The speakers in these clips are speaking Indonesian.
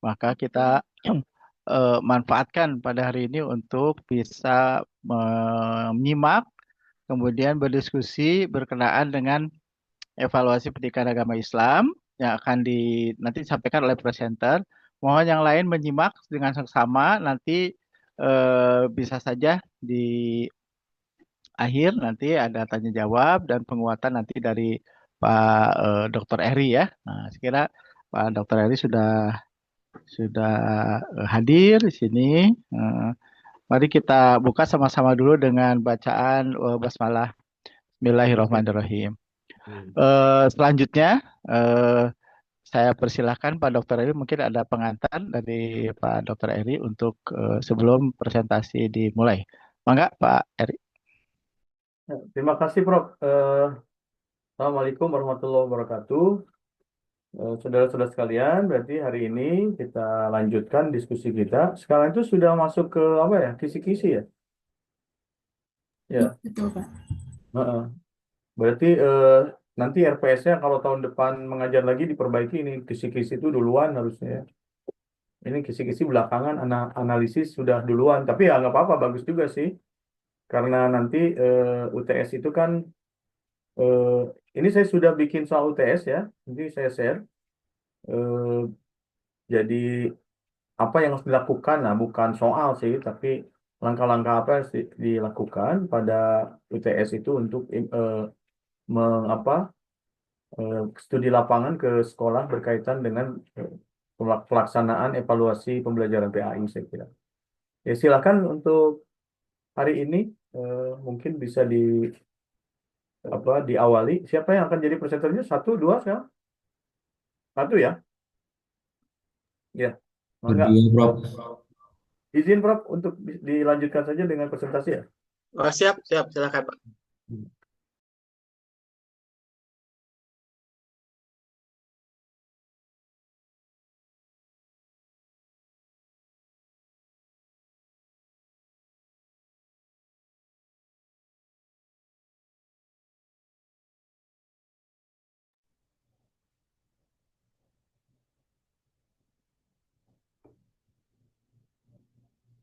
Maka kita manfaatkan pada hari ini untuk bisa menyimak, kemudian berdiskusi berkenaan dengan evaluasi pendidikan agama Islam yang akan nanti disampaikan oleh presenter. Mohon yang lain menyimak dengan seksama, nanti bisa saja di akhir nanti ada tanya jawab dan penguatan nanti dari Pak Dr. Eri ya. Nah, sekira Pak Dr. Eri sudah hadir di sini. Eh, Mari kita buka sama-sama dulu dengan bacaan basmalah. Bismillahirrahmanirrahim. Selanjutnya eh, saya persilahkan Pak Dr. Eri, mungkin ada pengantar dari Pak Dr. Eri untuk sebelum presentasi dimulai. Mangga Pak Eri. Ya, terima kasih, Prof. Assalamualaikum warahmatullahi wabarakatuh. Saudara-saudara sekalian, berarti hari ini kita lanjutkan diskusi kita. Sekarang itu sudah masuk ke apa ya? Kisi-kisi ya? Iya, Ya. betul, Pak. Heeh. Berarti nanti RPS-nya kalau tahun depan mengajar lagi diperbaiki ini kisi-kisi itu duluan harusnya ya. Ini kisi-kisi belakangan analisis sudah duluan. Tapi ya nggak apa-apa, bagus juga sih. Karena nanti UTS itu kan eh, ini saya sudah bikin soal UTS ya. Nanti saya share. Eh, jadi apa yang harus dilakukan, nah bukan soal sih, tapi langkah-langkah apa yang harus dilakukan pada UTS itu untuk mengapa studi lapangan ke sekolah berkaitan dengan pelaksanaan evaluasi pembelajaran PAI saya kira. Ya silakan untuk hari ini mungkin bisa diawali. Siapa yang akan jadi presenternya? Satu, dua, sekarang? Satu ya? Ya, mangga. Berdua, Prof. Izin Prof untuk dilanjutkan saja dengan presentasi ya. Oh, siap, siap, silakan Pak.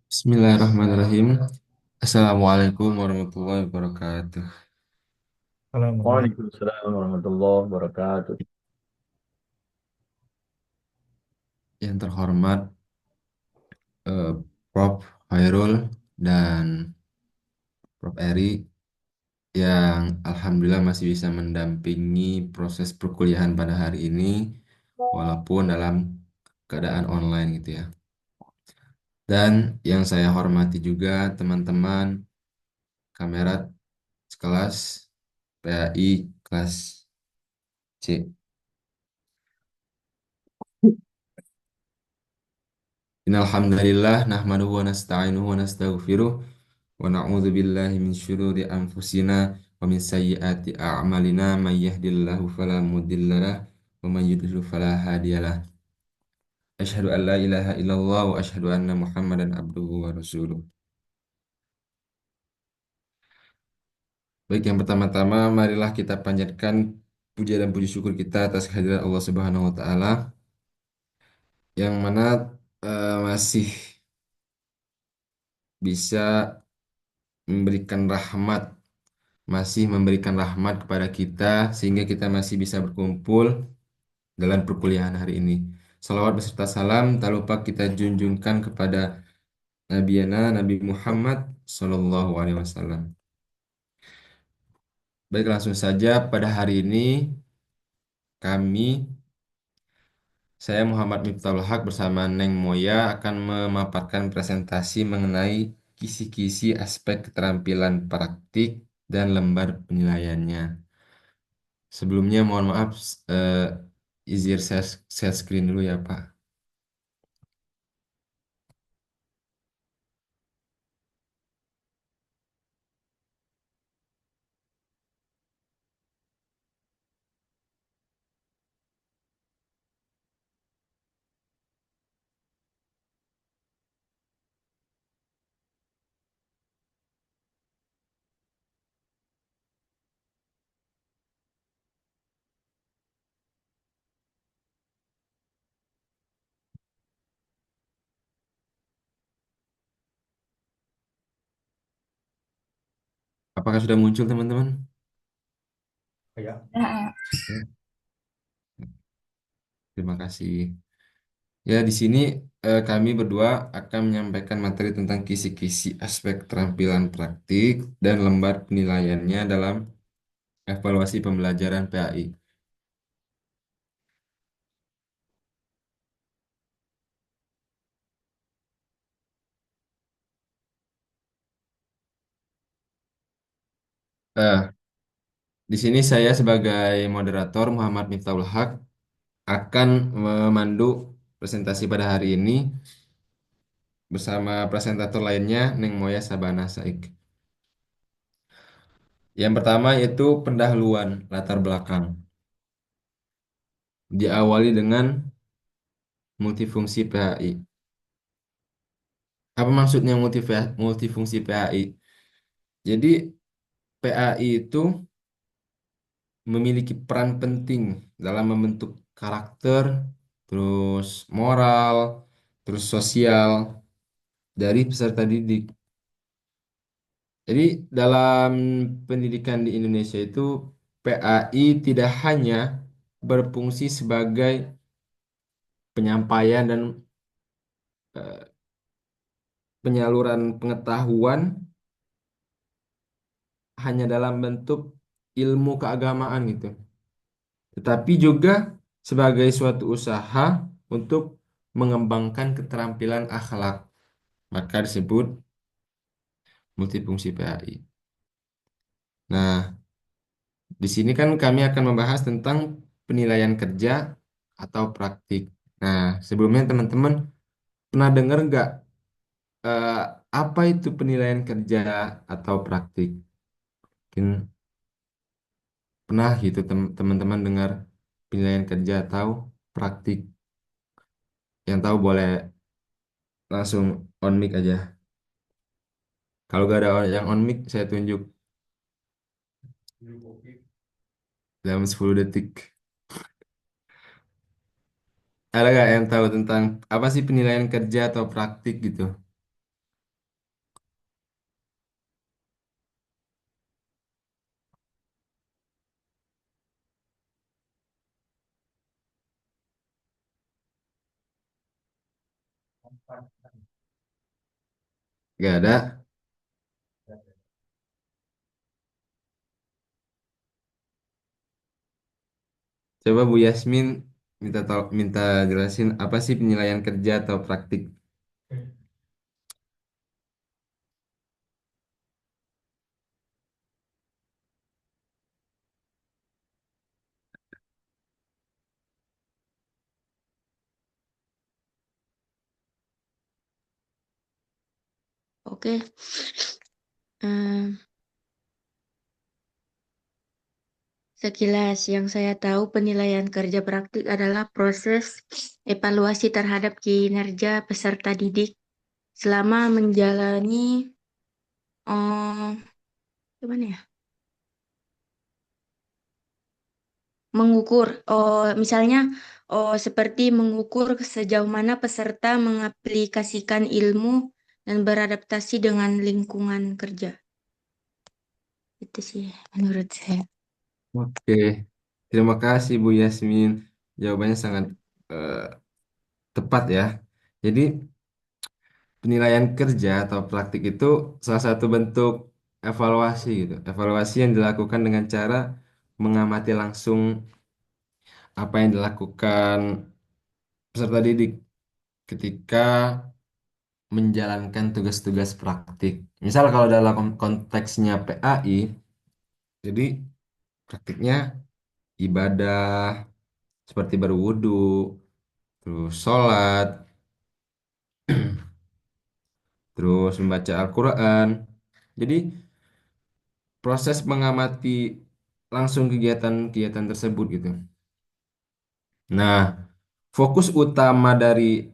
Bismillahirrahmanirrahim. Assalamualaikum warahmatullahi wabarakatuh. Waalaikumsalam warahmatullahi wabarakatuh. Yang terhormat eh, Prof. Hairul dan Prof. Eri yang alhamdulillah masih bisa mendampingi proses perkuliahan pada hari ini walaupun dalam keadaan online gitu ya. Dan yang saya hormati juga teman-teman kamerat sekelas PAI kelas C. Innal hamdalillah nahmaduhu wa nasta'inuhu wa nastaghfiruh wa na'udzu billahi min syururi anfusina wa min sayyiati a'malina may yahdihillahu fala mudhillalah wa may yudhlil fala hadiyalah. Asyhadu an la ilaha illallah wa asyhadu anna Muhammadan abduhu wa rasuluh. Baik, yang pertama-tama marilah kita panjatkan puja dan puji syukur kita atas kehadiran Allah Subhanahu wa taala yang mana masih bisa memberikan rahmat, masih memberikan rahmat kepada kita sehingga kita masih bisa berkumpul dalam perkuliahan hari ini. Salawat beserta salam tak lupa kita junjungkan kepada Nabi Muhammad Sallallahu Alaihi Wasallam. Baik, langsung saja pada hari ini kami, saya Muhammad Miftahul Haq bersama Neng Moya akan memaparkan presentasi mengenai kisi-kisi aspek keterampilan praktik dan lembar penilaiannya. Sebelumnya mohon maaf, izin share screen dulu ya Pak. Apakah sudah muncul teman-teman? Ya. Ya. Ya, terima kasih. Ya, di sini kami berdua akan menyampaikan materi tentang kisi-kisi aspek keterampilan praktik dan lembar penilaiannya dalam evaluasi pembelajaran PAI. Eh, di sini saya sebagai moderator Muhammad Miftahul Haq akan memandu presentasi pada hari ini bersama presentator lainnya Neng Moya Sabana Saik. Yang pertama yaitu pendahuluan latar belakang. Diawali dengan multifungsi PHI. Apa maksudnya multifungsi PHI? Jadi PAI itu memiliki peran penting dalam membentuk karakter, terus moral, terus sosial dari peserta didik. Jadi dalam pendidikan di Indonesia itu PAI tidak hanya berfungsi sebagai penyampaian dan eh, penyaluran pengetahuan hanya dalam bentuk ilmu keagamaan gitu. Tetapi juga sebagai suatu usaha untuk mengembangkan keterampilan akhlak, maka disebut multifungsi PAI. Nah, di sini kan kami akan membahas tentang penilaian kerja atau praktik. Nah, sebelumnya teman-teman pernah dengar nggak eh, apa itu penilaian kerja atau praktik? Mungkin pernah gitu teman-teman dengar penilaian kerja atau praktik. Yang tahu boleh langsung on mic aja. Kalau gak ada yang on mic, saya tunjuk dalam 10 detik. Ada gak yang tahu tentang apa sih penilaian kerja atau praktik gitu? Gak ada. Coba Bu Yasmin minta jelasin apa sih penilaian kerja atau praktik? Oke. Em, Sekilas yang saya tahu penilaian kerja praktik adalah proses evaluasi terhadap kinerja peserta didik selama menjalani oh gimana ya? Mengukur. Misalnya seperti mengukur sejauh mana peserta mengaplikasikan ilmu dan beradaptasi dengan lingkungan kerja. Itu sih menurut saya. Oke, terima kasih Bu Yasmin. Jawabannya sangat eh, tepat ya. Jadi penilaian kerja atau praktik itu salah satu bentuk evaluasi gitu. Evaluasi yang dilakukan dengan cara mengamati langsung apa yang dilakukan peserta didik ketika menjalankan tugas-tugas praktik. Misal kalau dalam konteksnya PAI, jadi praktiknya ibadah seperti berwudu, terus sholat, terus membaca Al-Quran. Jadi proses mengamati langsung kegiatan-kegiatan tersebut gitu. Nah, fokus utama dari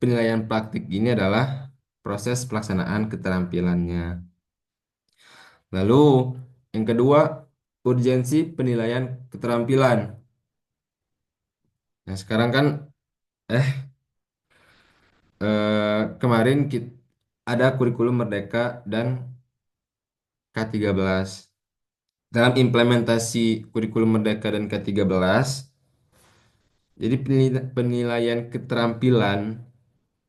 penilaian praktik ini adalah proses pelaksanaan keterampilannya. Lalu yang kedua, urgensi penilaian keterampilan. Nah, sekarang kan eh kemarin ada kurikulum Merdeka dan K13. Dalam implementasi kurikulum Merdeka dan K13, jadi penilaian keterampilan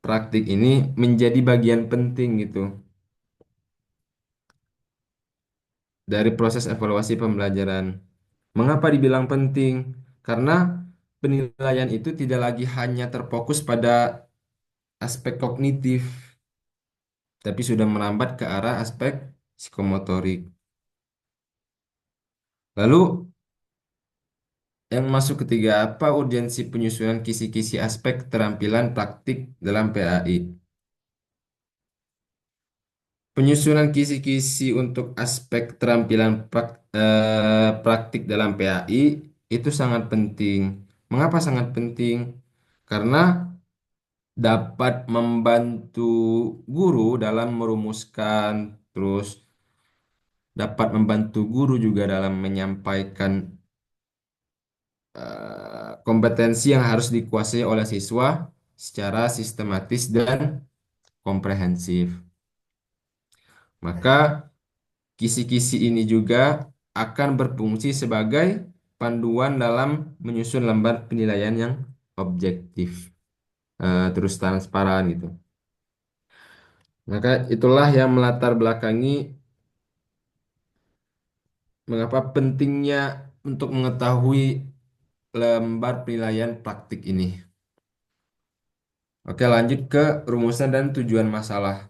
praktik ini menjadi bagian penting gitu dari proses evaluasi pembelajaran. Mengapa dibilang penting? Karena penilaian itu tidak lagi hanya terfokus pada aspek kognitif, tapi sudah merambat ke arah aspek psikomotorik. Lalu yang masuk ketiga, apa urgensi penyusunan kisi-kisi aspek keterampilan praktik dalam PAI? Penyusunan kisi-kisi untuk aspek keterampilan praktik dalam PAI itu sangat penting. Mengapa sangat penting? Karena dapat membantu guru dalam merumuskan, terus dapat membantu guru juga dalam menyampaikan kompetensi yang harus dikuasai oleh siswa secara sistematis dan komprehensif. Maka kisi-kisi ini juga akan berfungsi sebagai panduan dalam menyusun lembar penilaian yang objektif, terus transparan gitu. Maka itulah yang melatar belakangi mengapa pentingnya untuk mengetahui lembar penilaian praktik ini. Oke, lanjut ke rumusan dan tujuan masalah.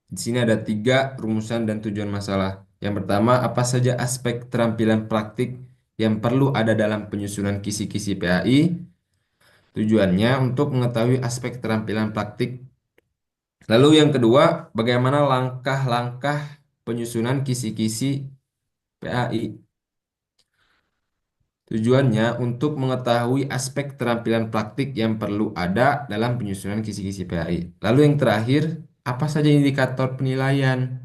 Di sini ada 3 rumusan dan tujuan masalah. Yang pertama, apa saja aspek keterampilan praktik yang perlu ada dalam penyusunan kisi-kisi PAI? Tujuannya untuk mengetahui aspek keterampilan praktik. Lalu yang kedua, bagaimana langkah-langkah penyusunan kisi-kisi PAI? Tujuannya untuk mengetahui aspek keterampilan praktik yang perlu ada dalam penyusunan kisi-kisi PAI. Lalu yang terakhir, apa saja indikator penilaian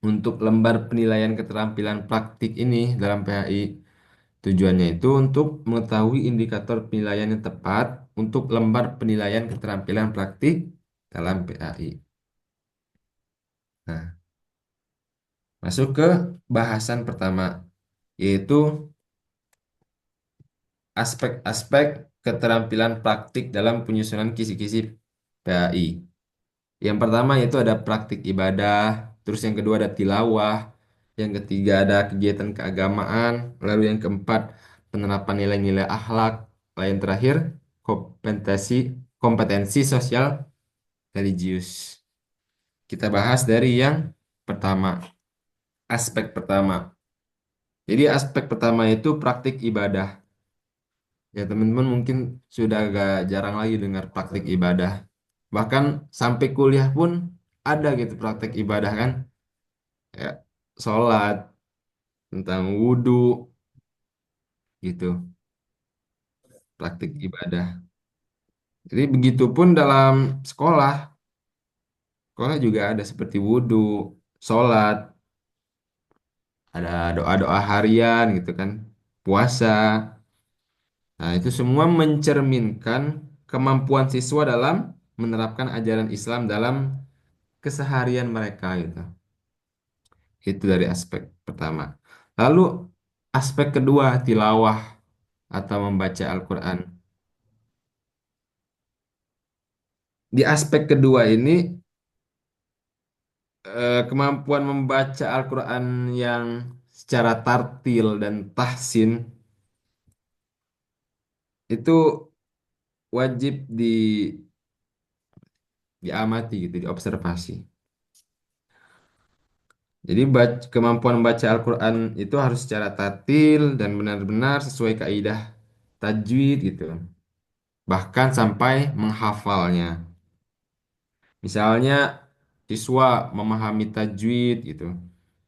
untuk lembar penilaian keterampilan praktik ini dalam PAI? Tujuannya itu untuk mengetahui indikator penilaian yang tepat untuk lembar penilaian keterampilan praktik dalam PAI. Nah, masuk ke bahasan pertama, yaitu aspek-aspek keterampilan praktik dalam penyusunan kisi-kisi PAI. Yang pertama yaitu ada praktik ibadah, terus yang kedua ada tilawah, yang ketiga ada kegiatan keagamaan, lalu yang keempat penerapan nilai-nilai akhlak, lalu yang terakhir kompetensi kompetensi sosial religius. Kita bahas dari yang pertama, aspek pertama. Jadi aspek pertama itu praktik ibadah. Ya teman-teman mungkin sudah agak jarang lagi dengar praktik ibadah. Bahkan sampai kuliah pun ada gitu praktek ibadah kan. Ya, sholat, tentang wudhu gitu, praktik ibadah. Jadi begitupun dalam sekolah. Sekolah juga ada seperti wudhu, sholat, ada doa-doa harian gitu kan, puasa. Nah, itu semua mencerminkan kemampuan siswa dalam menerapkan ajaran Islam dalam keseharian mereka gitu. Itu dari aspek pertama. Lalu aspek kedua, tilawah atau membaca Al-Quran. Di aspek kedua ini, kemampuan membaca Al-Quran yang secara tartil dan tahsin itu wajib diamati gitu, diobservasi. Jadi kemampuan membaca Al-Quran itu harus secara tartil dan benar-benar sesuai kaidah tajwid gitu. Bahkan sampai menghafalnya. Misalnya siswa memahami tajwid gitu.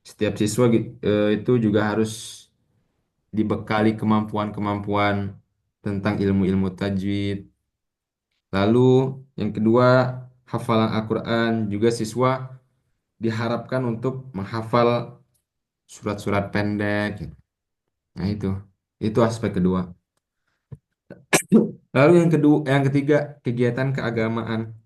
Setiap siswa itu juga harus dibekali kemampuan-kemampuan tentang ilmu-ilmu tajwid. Lalu yang kedua, hafalan Al-Quran juga siswa diharapkan untuk menghafal surat-surat pendek, gitu. Nah itu aspek kedua. Lalu yang ketiga, kegiatan keagamaan.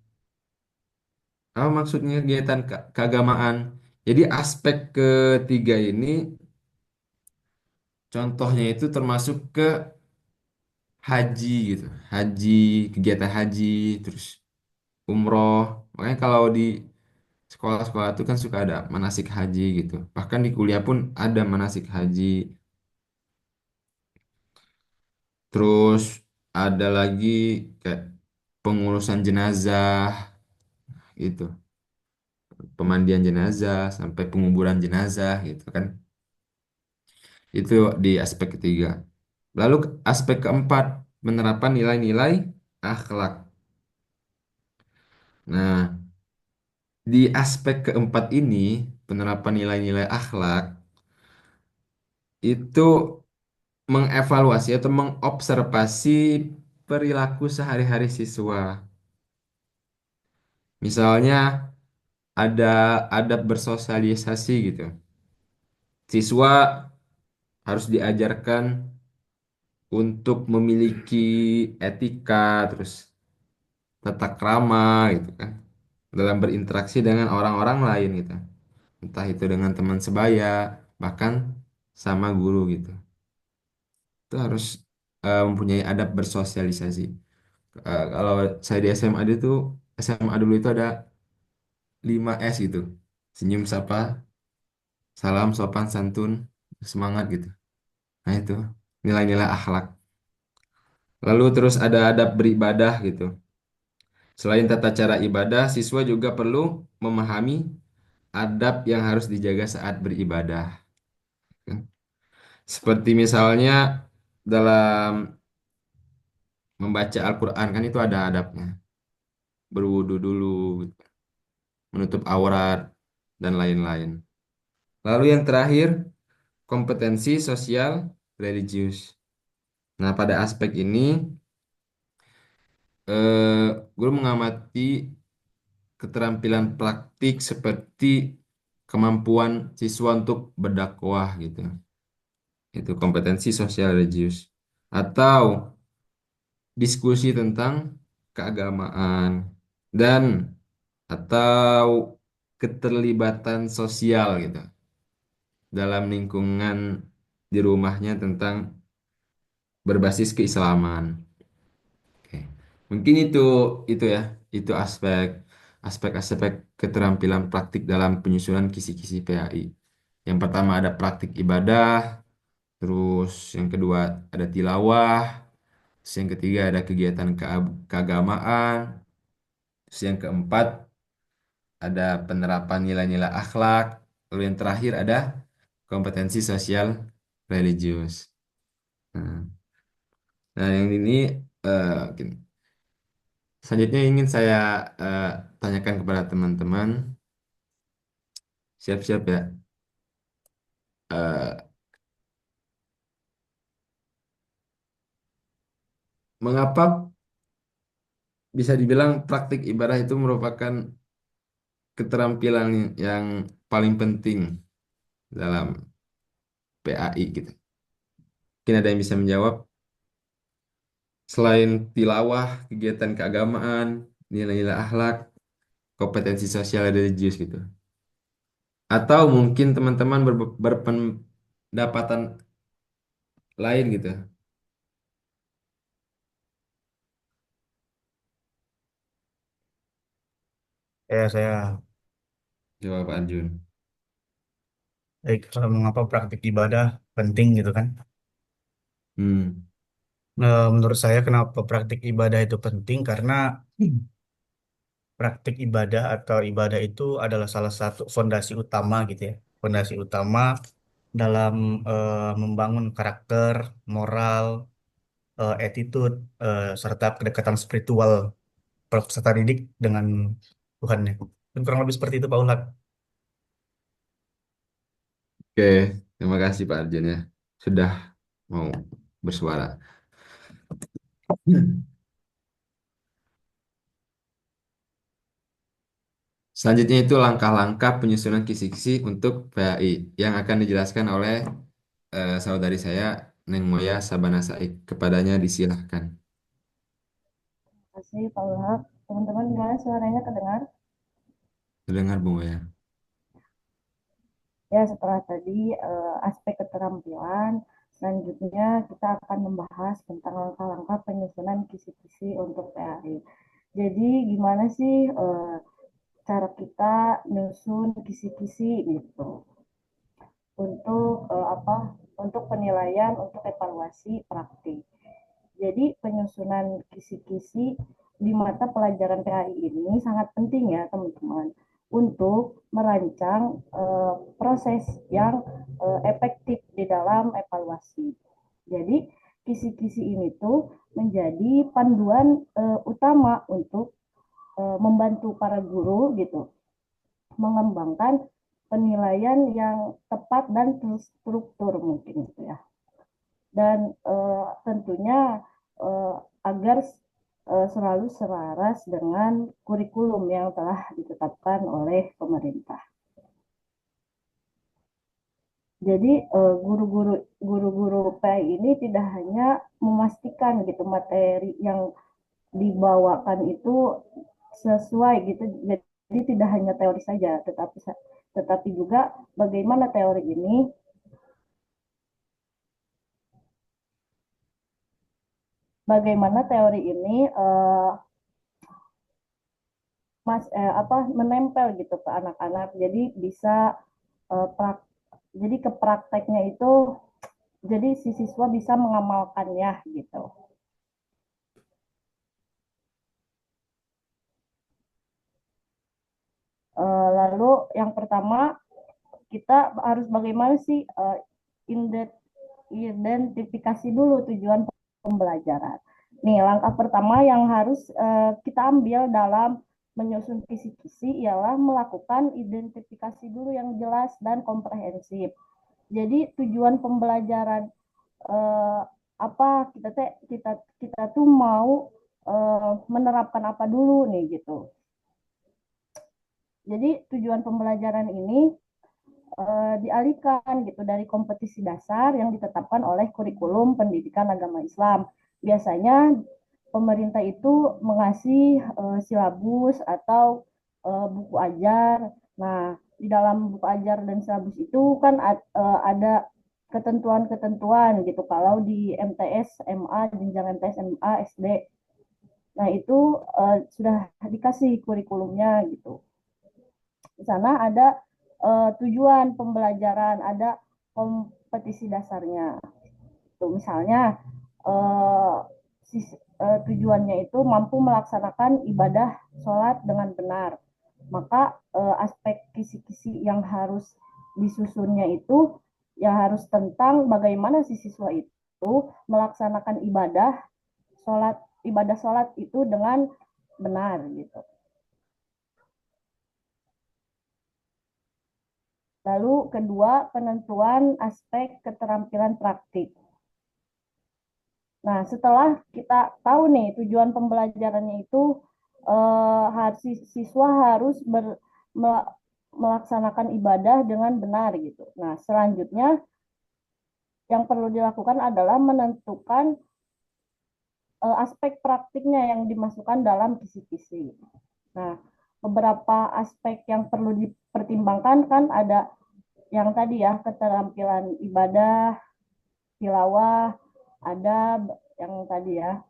Apa maksudnya kegiatan keagamaan? Jadi aspek ketiga ini contohnya itu termasuk ke haji gitu. Haji, kegiatan haji, terus umroh. Makanya kalau di sekolah-sekolah itu kan suka ada manasik haji gitu. Bahkan di kuliah pun ada manasik haji. Terus ada lagi kayak pengurusan jenazah gitu. Pemandian jenazah sampai penguburan jenazah gitu kan. Itu di aspek ketiga. Lalu aspek keempat, penerapan nilai-nilai akhlak. Nah, di aspek keempat ini, penerapan nilai-nilai akhlak itu mengevaluasi atau mengobservasi perilaku sehari-hari siswa. Misalnya ada adab bersosialisasi gitu. Siswa harus diajarkan untuk memiliki etika, terus tata krama gitu kan, dalam berinteraksi dengan orang-orang lain gitu. Entah itu dengan teman sebaya, bahkan sama guru gitu. Itu harus mempunyai adab bersosialisasi. Kalau saya di SMA dulu itu ada 5S gitu. Senyum, sapa, salam, sopan, santun, semangat gitu. Nah itu nilai-nilai akhlak. Lalu terus ada adab beribadah gitu. Selain tata cara ibadah, siswa juga perlu memahami adab yang harus dijaga saat beribadah. Seperti misalnya dalam membaca Al-Quran kan itu ada adabnya. Berwudu dulu, menutup aurat, dan lain-lain. Lalu yang terakhir, kompetensi sosial religius. Nah, pada aspek ini, guru mengamati keterampilan praktik seperti kemampuan siswa untuk berdakwah gitu. Itu kompetensi sosial religius. Atau diskusi tentang keagamaan dan atau keterlibatan sosial gitu dalam lingkungan di rumahnya tentang berbasis keislaman. Oke. Mungkin itu ya, itu aspek-aspek keterampilan praktik dalam penyusunan kisi-kisi PAI. Yang pertama ada praktik ibadah, terus yang kedua ada tilawah, terus yang ketiga ada kegiatan keagamaan, terus yang keempat ada penerapan nilai-nilai akhlak, lalu yang terakhir ada kompetensi sosial religius. Nah, nah, yang ini gini. Selanjutnya ingin saya eh, tanyakan kepada teman-teman, siap-siap ya. Eh, Mengapa bisa dibilang praktik ibadah itu merupakan keterampilan yang paling penting dalam PAI gitu? Mungkin ada yang bisa menjawab. Selain tilawah, kegiatan keagamaan, nilai-nilai akhlak, kompetensi sosial religius gitu. Atau mungkin teman-teman berpendapatan lain gitu. Saya Jawab Pak Arjun. mengapa praktik ibadah penting gitu kan? Hmm. Menurut saya kenapa praktik ibadah itu penting karena praktik ibadah atau ibadah itu adalah salah satu fondasi utama gitu ya. Fondasi utama dalam membangun karakter, moral, attitude, serta kedekatan spiritual peserta didik dengan Tuhannya. Dan kurang lebih seperti itu Pak Ulhak. Oke, terima kasih Pak Arjun ya. Sudah mau bersuara. Selanjutnya itu langkah-langkah penyusunan kisi-kisi untuk PAI yang akan dijelaskan oleh saudari saya, Neng Moya Sabana Saik. Kepadanya disilahkan. Kasih Pak Ulhak. Teman-teman gimana suaranya kedengar? Terdengar Bu Moya. Ya, setelah tadi aspek keterampilan, selanjutnya kita akan membahas tentang langkah-langkah penyusunan kisi-kisi untuk PAI. Jadi gimana sih cara kita nyusun kisi-kisi gitu untuk apa? Untuk penilaian, untuk evaluasi praktik. Jadi penyusunan kisi-kisi di mata pelajaran PAI ini sangat penting ya teman-teman untuk merancang proses yang efektif di dalam evaluasi. Jadi kisi-kisi ini tuh menjadi panduan utama untuk membantu para guru gitu mengembangkan penilaian yang tepat dan terstruktur mungkin gitu ya. Dan tentunya agar selalu selaras dengan kurikulum yang telah ditetapkan oleh pemerintah. Jadi guru-guru PAI ini tidak hanya memastikan gitu materi yang dibawakan itu sesuai gitu. Jadi tidak hanya teori saja, tetapi juga bagaimana teori ini menempel gitu ke anak-anak. Jadi bisa jadi ke prakteknya itu jadi si siswa bisa mengamalkannya gitu. Lalu yang pertama kita harus bagaimana sih identifikasi dulu tujuan pembelajaran. Nih, langkah pertama yang harus kita ambil dalam menyusun kisi-kisi ialah melakukan identifikasi dulu yang jelas dan komprehensif. Jadi tujuan pembelajaran apa kita tuh mau menerapkan apa dulu nih gitu. Jadi tujuan pembelajaran ini dialihkan gitu dari kompetisi dasar yang ditetapkan oleh kurikulum pendidikan agama Islam. Biasanya pemerintah itu mengasih silabus atau buku ajar. Nah, di dalam buku ajar dan silabus itu kan ada ketentuan-ketentuan gitu. Kalau di MTS MA, jenjang MTS MA SD, nah itu sudah dikasih kurikulumnya gitu. Di sana ada tujuan pembelajaran, ada kompetisi dasarnya. Tuh, misalnya tujuannya itu mampu melaksanakan ibadah sholat dengan benar. Maka aspek kisi-kisi yang harus disusunnya itu ya harus tentang bagaimana si siswa itu melaksanakan ibadah sholat itu dengan benar gitu. Lalu kedua, penentuan aspek keterampilan praktik. Nah, setelah kita tahu nih tujuan pembelajarannya itu siswa harus melaksanakan ibadah dengan benar gitu. Nah, selanjutnya yang perlu dilakukan adalah menentukan aspek praktiknya yang dimasukkan dalam kisi-kisi. Nah, beberapa aspek yang perlu dipertimbangkan kan ada yang tadi ya, keterampilan ibadah, tilawah, adab, yang tadi ya.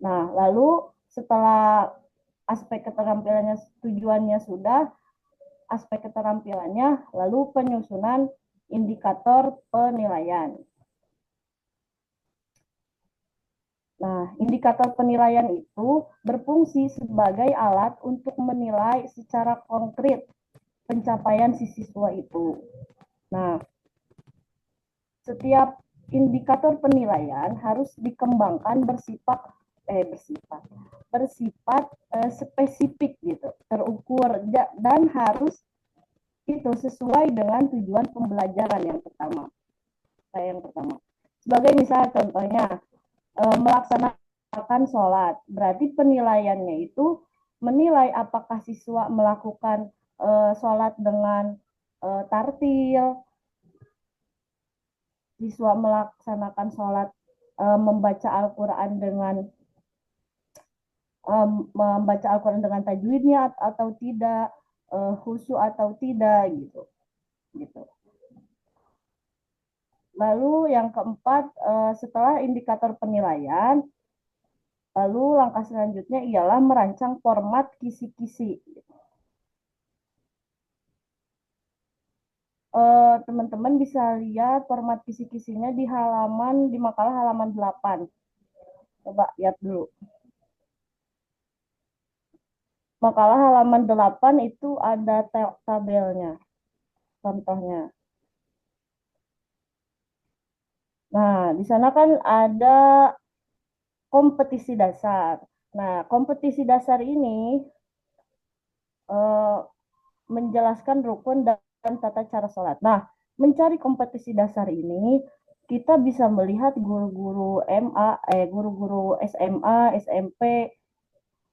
Nah, lalu setelah aspek keterampilannya, tujuannya sudah, aspek keterampilannya, lalu penyusunan indikator penilaian. Nah, indikator penilaian itu berfungsi sebagai alat untuk menilai secara konkret pencapaian si siswa itu. Nah, setiap indikator penilaian harus dikembangkan bersifat spesifik gitu, terukur dan harus itu sesuai dengan tujuan pembelajaran yang pertama. Sebagai misal contohnya melaksanakan sholat, berarti penilaiannya itu menilai apakah siswa melakukan sholat dengan tartil, siswa melaksanakan sholat membaca Al-Quran dengan tajwidnya atau tidak, khusyuk atau tidak gitu. gitu. Lalu yang keempat, setelah indikator penilaian, lalu langkah selanjutnya ialah merancang format kisi-kisi. Teman-teman bisa lihat format kisi-kisinya di makalah halaman 8. Coba lihat dulu. Makalah halaman 8 itu ada tabelnya, contohnya. Nah, di sana kan ada kompetisi dasar. Nah, kompetisi dasar ini menjelaskan rukun dan tata cara sholat. Nah, mencari kompetisi dasar ini, kita bisa melihat guru-guru guru-guru SMA, SMP,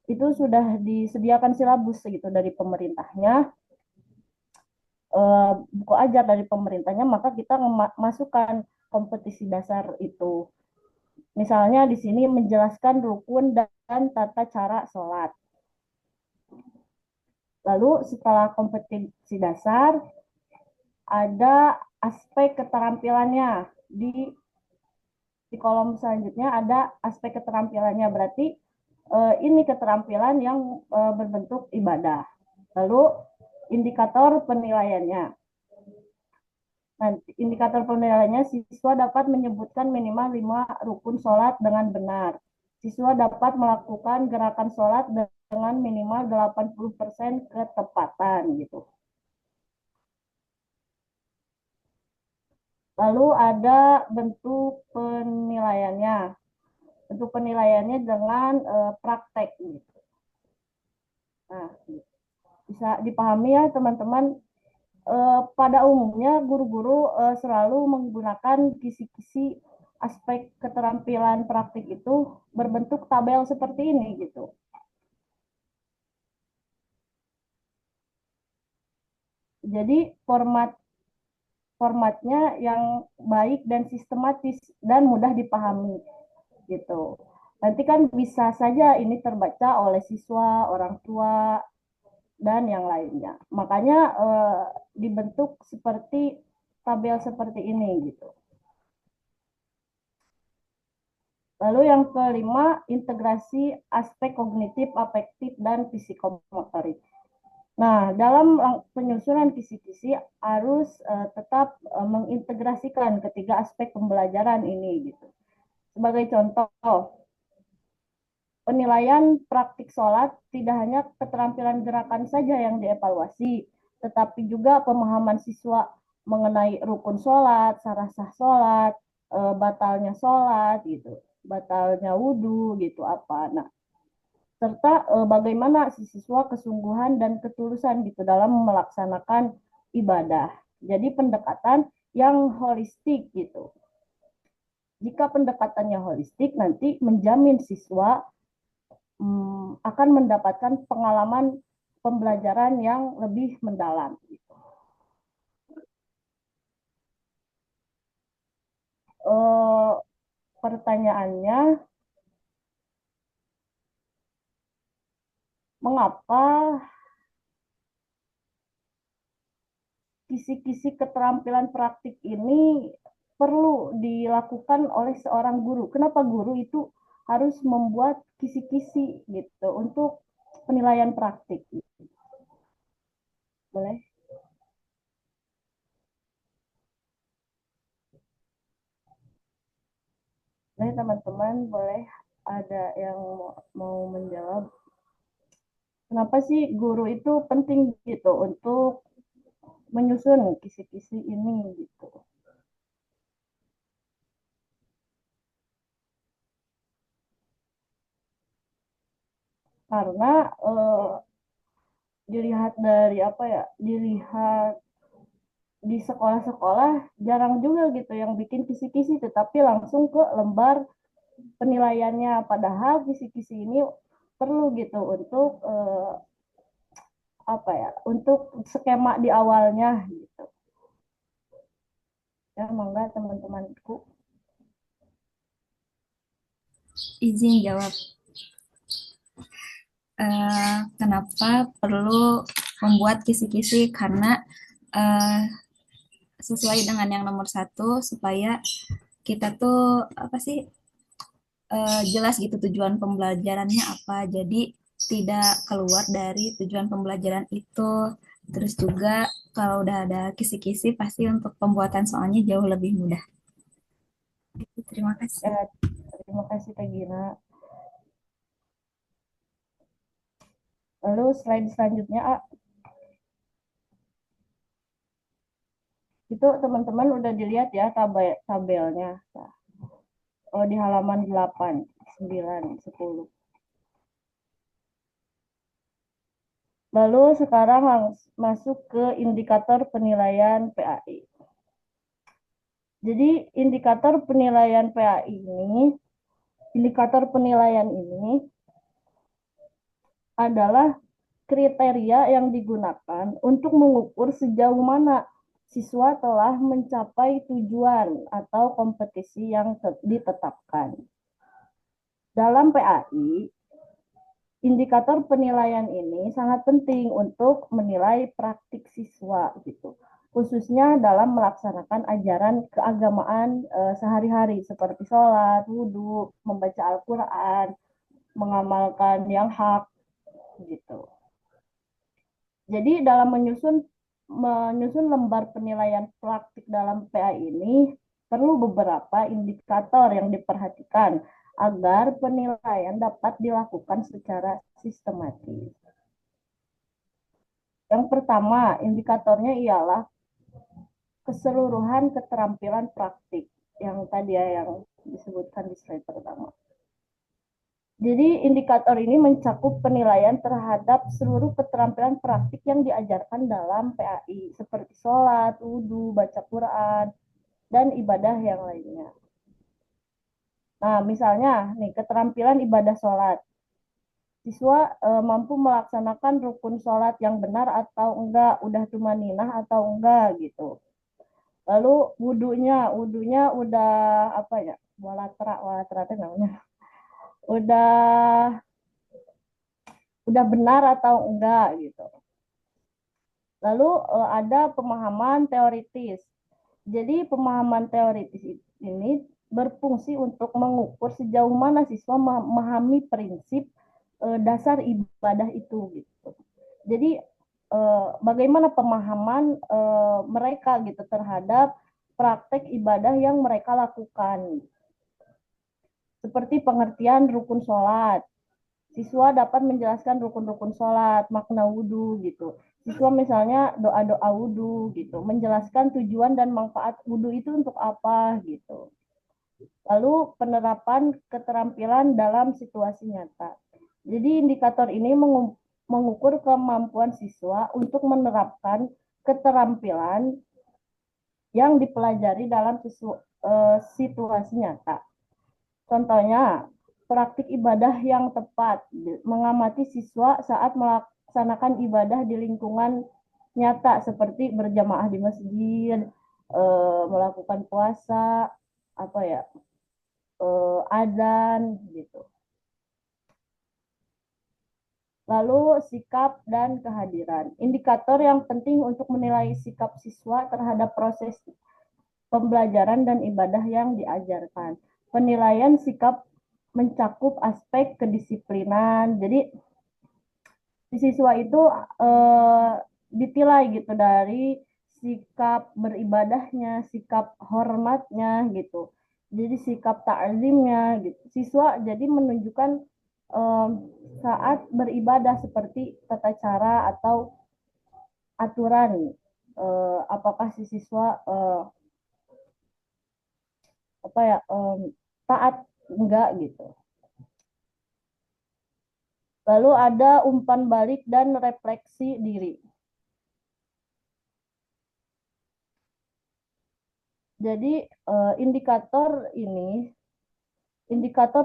itu sudah disediakan silabus gitu dari pemerintahnya, buku ajar dari pemerintahnya, maka kita masukkan kompetisi dasar itu. Misalnya di sini menjelaskan rukun dan tata cara sholat. Lalu setelah kompetisi dasar, ada aspek keterampilannya. Di kolom selanjutnya ada aspek keterampilannya, berarti ini keterampilan yang berbentuk ibadah. Lalu indikator penilaiannya. Nah, indikator penilaiannya, siswa dapat menyebutkan minimal 5 rukun sholat dengan benar. Siswa dapat melakukan gerakan sholat dengan minimal 80% ketepatan gitu. Lalu ada bentuk penilaiannya. Bentuk penilaiannya dengan praktek gitu. Nah, bisa dipahami ya teman-teman. Pada umumnya guru-guru selalu menggunakan kisi-kisi aspek keterampilan praktik itu berbentuk tabel seperti ini gitu. Jadi formatnya yang baik dan sistematis dan mudah dipahami gitu. Nanti kan bisa saja ini terbaca oleh siswa, orang tua, dan yang lainnya. Makanya dibentuk seperti tabel seperti ini gitu. Lalu yang kelima, integrasi aspek kognitif, afektif, dan psikomotorik. Nah, dalam penyusunan kisi-kisi harus tetap mengintegrasikan ketiga aspek pembelajaran ini gitu. Sebagai contoh, penilaian praktik sholat tidak hanya keterampilan gerakan saja yang dievaluasi, tetapi juga pemahaman siswa mengenai rukun sholat, sah sholat, batalnya sholat, gitu, batalnya wudhu, gitu apa. Nah, serta bagaimana si siswa kesungguhan dan ketulusan gitu dalam melaksanakan ibadah. Jadi pendekatan yang holistik gitu. Jika pendekatannya holistik, nanti menjamin siswa akan mendapatkan pengalaman pembelajaran yang lebih mendalam. Pertanyaannya, mengapa kisi-kisi keterampilan praktik ini perlu dilakukan oleh seorang guru? Kenapa guru itu harus membuat kisi-kisi gitu untuk penilaian praktik? Boleh? Boleh teman-teman, boleh ada yang mau menjawab? Kenapa sih guru itu penting gitu untuk menyusun kisi-kisi ini gitu? Karena dilihat dari apa ya, dilihat di sekolah-sekolah jarang juga gitu yang bikin kisi-kisi, tetapi langsung ke lembar penilaiannya. Padahal kisi-kisi ini perlu gitu untuk apa ya, untuk skema di awalnya gitu. Ya, monggo teman-temanku. Izin jawab. Kenapa perlu membuat kisi-kisi? Karena sesuai dengan yang nomor 1 supaya kita tuh apa sih jelas gitu tujuan pembelajarannya apa. Jadi tidak keluar dari tujuan pembelajaran itu. Terus juga kalau udah ada kisi-kisi pasti untuk pembuatan soalnya jauh lebih mudah. Terima kasih. Terima kasih Teh Gina. Lalu slide selanjutnya, itu teman-teman udah dilihat ya tabelnya. Di halaman 8, 9, 10. Lalu sekarang masuk ke indikator penilaian PAI. Jadi indikator penilaian ini adalah kriteria yang digunakan untuk mengukur sejauh mana siswa telah mencapai tujuan atau kompetisi yang ditetapkan. Dalam PAI, indikator penilaian ini sangat penting untuk menilai praktik siswa gitu, khususnya dalam melaksanakan ajaran keagamaan sehari-hari seperti sholat, wudhu, membaca Al-Quran, mengamalkan yang hak gitu. Jadi dalam menyusun lembar penilaian praktik dalam PAI ini perlu beberapa indikator yang diperhatikan agar penilaian dapat dilakukan secara sistematis. Yang pertama, indikatornya ialah keseluruhan keterampilan praktik yang tadi yang disebutkan di slide pertama. Jadi indikator ini mencakup penilaian terhadap seluruh keterampilan praktik yang diajarkan dalam PAI, seperti sholat, wudhu, baca Quran, dan ibadah yang lainnya. Nah, misalnya nih keterampilan ibadah sholat. Siswa mampu melaksanakan rukun sholat yang benar atau enggak, udah tumaninah atau enggak gitu. Lalu wudhunya udah apa ya? Walatra itu namanya. Udah benar atau enggak gitu. Lalu ada pemahaman teoritis. Jadi pemahaman teoritis ini berfungsi untuk mengukur sejauh mana siswa memahami prinsip dasar ibadah itu gitu. Jadi bagaimana pemahaman mereka gitu terhadap praktek ibadah yang mereka lakukan. Seperti pengertian rukun sholat. Siswa dapat menjelaskan rukun-rukun sholat, makna wudhu gitu. Siswa misalnya doa-doa wudhu gitu, menjelaskan tujuan dan manfaat wudhu itu untuk apa gitu. Lalu penerapan keterampilan dalam situasi nyata. Jadi indikator ini mengukur kemampuan siswa untuk menerapkan keterampilan yang dipelajari dalam situasi nyata. Contohnya, praktik ibadah yang tepat, mengamati siswa saat melaksanakan ibadah di lingkungan nyata seperti berjamaah di masjid, melakukan puasa, adzan gitu. Lalu sikap dan kehadiran. Indikator yang penting untuk menilai sikap siswa terhadap proses pembelajaran dan ibadah yang diajarkan. Penilaian sikap mencakup aspek kedisiplinan. Jadi si siswa itu ditilai gitu dari sikap beribadahnya, sikap hormatnya gitu. Jadi sikap ta'zimnya gitu. Siswa jadi menunjukkan saat beribadah seperti tata cara atau aturan. Apakah si siswa taat enggak gitu. Lalu ada umpan balik dan refleksi diri. Jadi indikator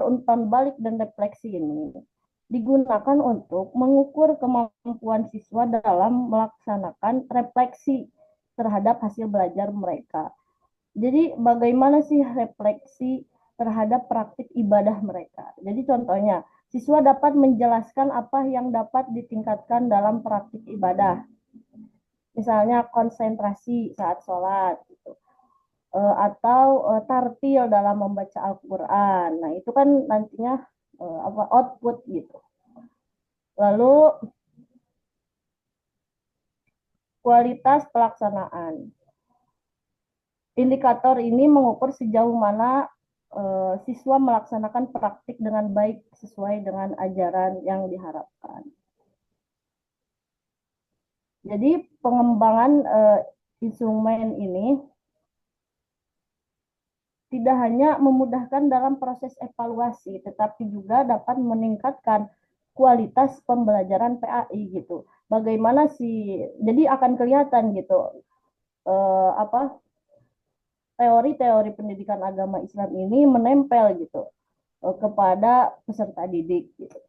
umpan balik dan refleksi ini digunakan untuk mengukur kemampuan siswa dalam melaksanakan refleksi terhadap hasil belajar mereka. Jadi bagaimana sih refleksi terhadap praktik ibadah mereka? Jadi contohnya, siswa dapat menjelaskan apa yang dapat ditingkatkan dalam praktik ibadah. misalnya konsentrasi saat sholat gitu. Atau tartil dalam membaca Al-Quran. Nah, itu kan nantinya output gitu. Lalu kualitas pelaksanaan. Indikator ini mengukur sejauh mana siswa melaksanakan praktik dengan baik sesuai dengan ajaran yang diharapkan. Jadi pengembangan instrumen ini tidak hanya memudahkan dalam proses evaluasi, tetapi juga dapat meningkatkan kualitas pembelajaran PAI gitu. Bagaimana sih? Jadi akan kelihatan gitu teori-teori pendidikan agama Islam ini menempel gitu kepada peserta didik gitu.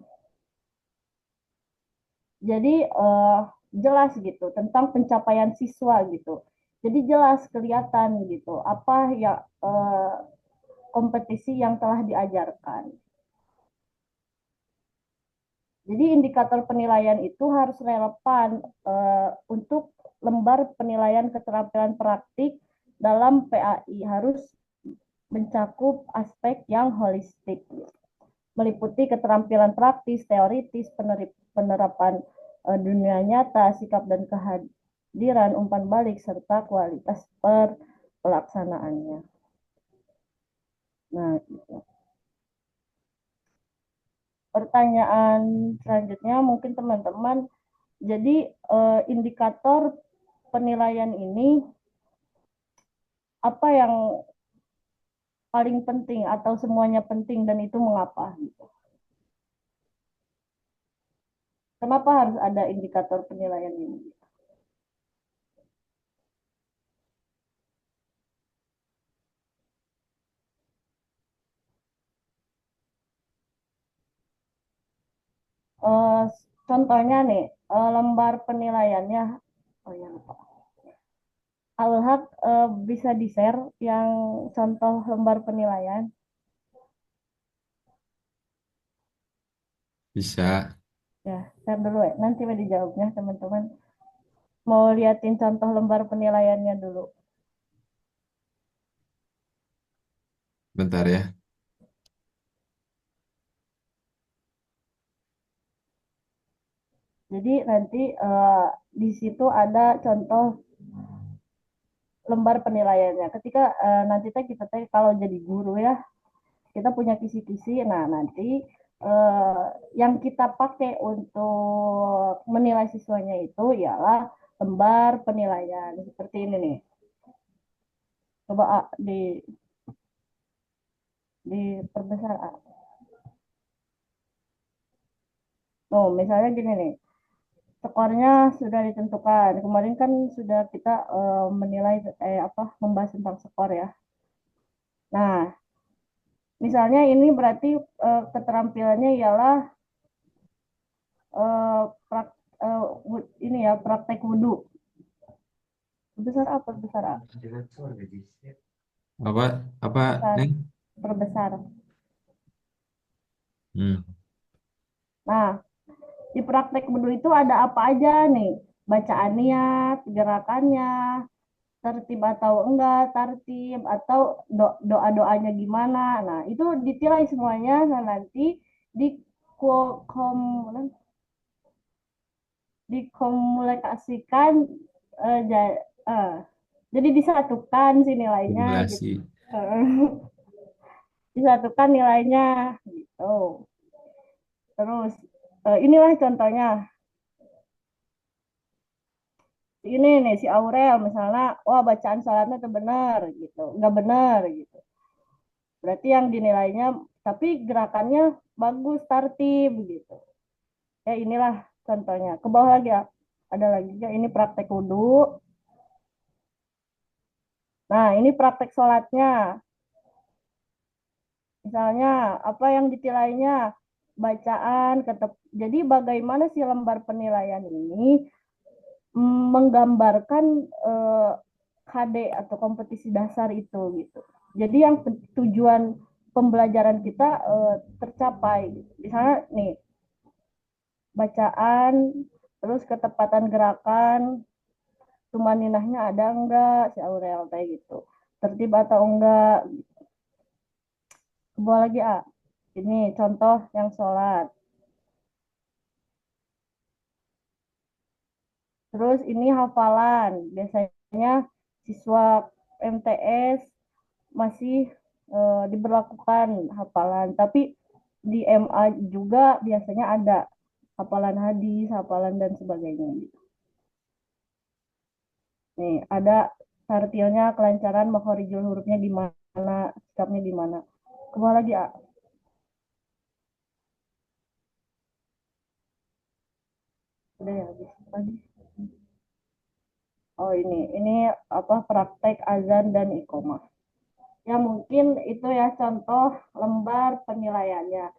Jadi jelas gitu tentang pencapaian siswa gitu. Jadi jelas kelihatan gitu apa ya kompetisi yang telah diajarkan. Jadi indikator penilaian itu harus relevan untuk lembar penilaian keterampilan praktik dalam PAI, harus mencakup aspek yang holistik, meliputi keterampilan praktis, teoritis, penerapan dunia nyata, sikap dan kehadiran umpan balik, serta kualitas pelaksanaannya. Nah, gitu. Pertanyaan selanjutnya mungkin teman-teman, jadi indikator penilaian ini apa yang paling penting atau semuanya penting dan itu mengapa gitu. Kenapa harus ada indikator penilaian ini? Contohnya nih, lembar penilaiannya, oh ya lupa. Al-Haq bisa di-share yang contoh lembar penilaian? Bisa. Ya, share dulu ya. Nanti mau dijawabnya teman-teman. Mau liatin contoh lembar penilaiannya dulu. Bentar ya. Jadi nanti di situ ada contoh lembar penilaiannya. Ketika nanti kita kalau jadi guru ya, kita punya kisi-kisi. Nah, nanti yang kita pakai untuk menilai siswanya itu ialah lembar penilaian seperti ini nih. Coba diperbesar A. Oh, misalnya gini nih. Skornya sudah ditentukan. Kemarin kan sudah kita menilai membahas tentang skor ya. Nah, misalnya ini berarti keterampilannya ialah ini ya praktek wudhu. Besar apa besar A? Apa Besar, Neng? perbesar. Hmm. Nah, di praktek wudhu itu ada apa aja nih? Bacaan niat, gerakannya, tertib atau enggak tertib, atau doa-doanya gimana. Nah, itu ditilai semuanya. Nah, nanti di dikomunikasikan jadi disatukan sih nilainya gitu. Simulasi. Disatukan nilainya gitu. Terus inilah contohnya. Ini nih si Aurel misalnya, wah bacaan salatnya itu benar gitu, nggak benar gitu. Berarti yang dinilainya, tapi gerakannya bagus, tertib gitu. Ya inilah contohnya. Ke bawah lagi ya, ada lagi ya, ini praktek wudhu. Nah ini praktek sholatnya. Misalnya apa yang ditilainya, bacaan, jadi bagaimana si lembar penilaian ini menggambarkan KD atau kompetisi dasar itu gitu. Jadi yang tujuan pembelajaran kita tercapai. Misalnya nih bacaan, terus ketepatan gerakan, tumaninahnya ada enggak si Aurel teh gitu. Tertib atau enggak. Coba lagi ini contoh yang sholat. Terus ini hafalan. Biasanya siswa MTS masih diberlakukan hafalan. Tapi di MA juga biasanya ada hafalan hadis, hafalan dan sebagainya. Nih, ada tartilnya, kelancaran, makhorijul hurufnya di mana, sikapnya di mana. Kembali lagi, Udah ya, habis lagi. Oh, ini apa praktek azan dan iqomah. Ya, mungkin itu ya contoh lembar penilaiannya.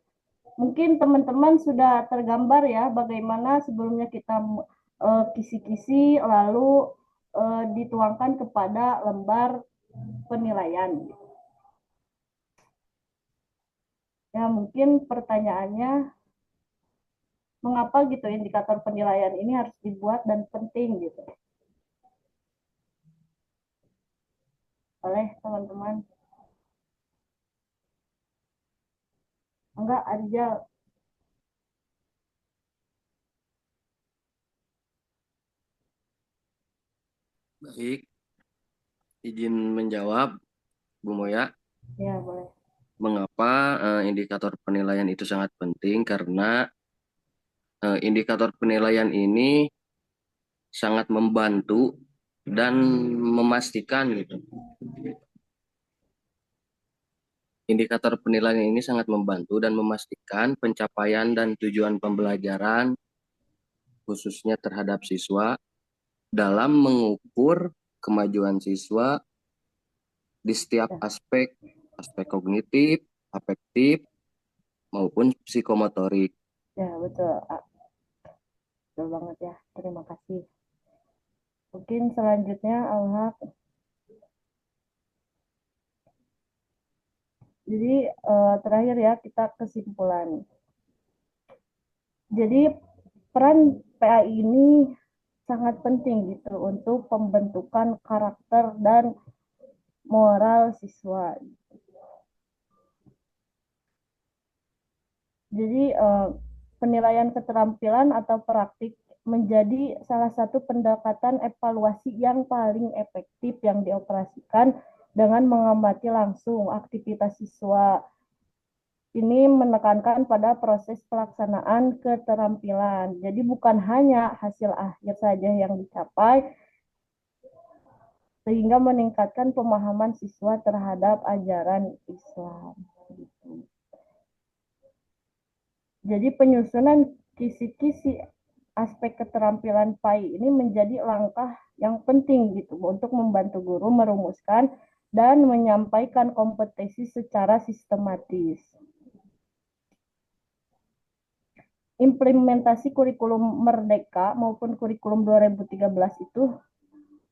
Mungkin teman-teman sudah tergambar ya bagaimana sebelumnya kita kisi-kisi lalu dituangkan kepada lembar penilaian. Ya, mungkin pertanyaannya mengapa gitu indikator penilaian ini harus dibuat dan penting gitu oleh teman-teman. Enggak aja. Baik, izin menjawab, Bu Moya. Ya, boleh. Mengapa indikator penilaian itu sangat penting? Karena indikator penilaian ini sangat membantu dan memastikan gitu. Indikator penilaian ini sangat membantu dan memastikan pencapaian dan tujuan pembelajaran khususnya terhadap siswa dalam mengukur kemajuan siswa di setiap aspek kognitif, afektif, maupun psikomotorik. Ya, betul. Betul banget ya. Terima kasih. Mungkin selanjutnya Alhaq. Jadi terakhir ya kita kesimpulan. Jadi peran PAI ini sangat penting gitu untuk pembentukan karakter dan moral siswa. Jadi penilaian keterampilan atau praktik menjadi salah satu pendekatan evaluasi yang paling efektif yang dioperasikan dengan mengamati langsung aktivitas siswa. Ini menekankan pada proses pelaksanaan keterampilan. Jadi bukan hanya hasil akhir saja yang dicapai, sehingga meningkatkan pemahaman siswa terhadap ajaran Islam. Jadi penyusunan kisi-kisi aspek keterampilan PAI ini menjadi langkah yang penting gitu untuk membantu guru merumuskan dan menyampaikan kompetensi secara sistematis. Implementasi kurikulum Merdeka maupun kurikulum 2013 itu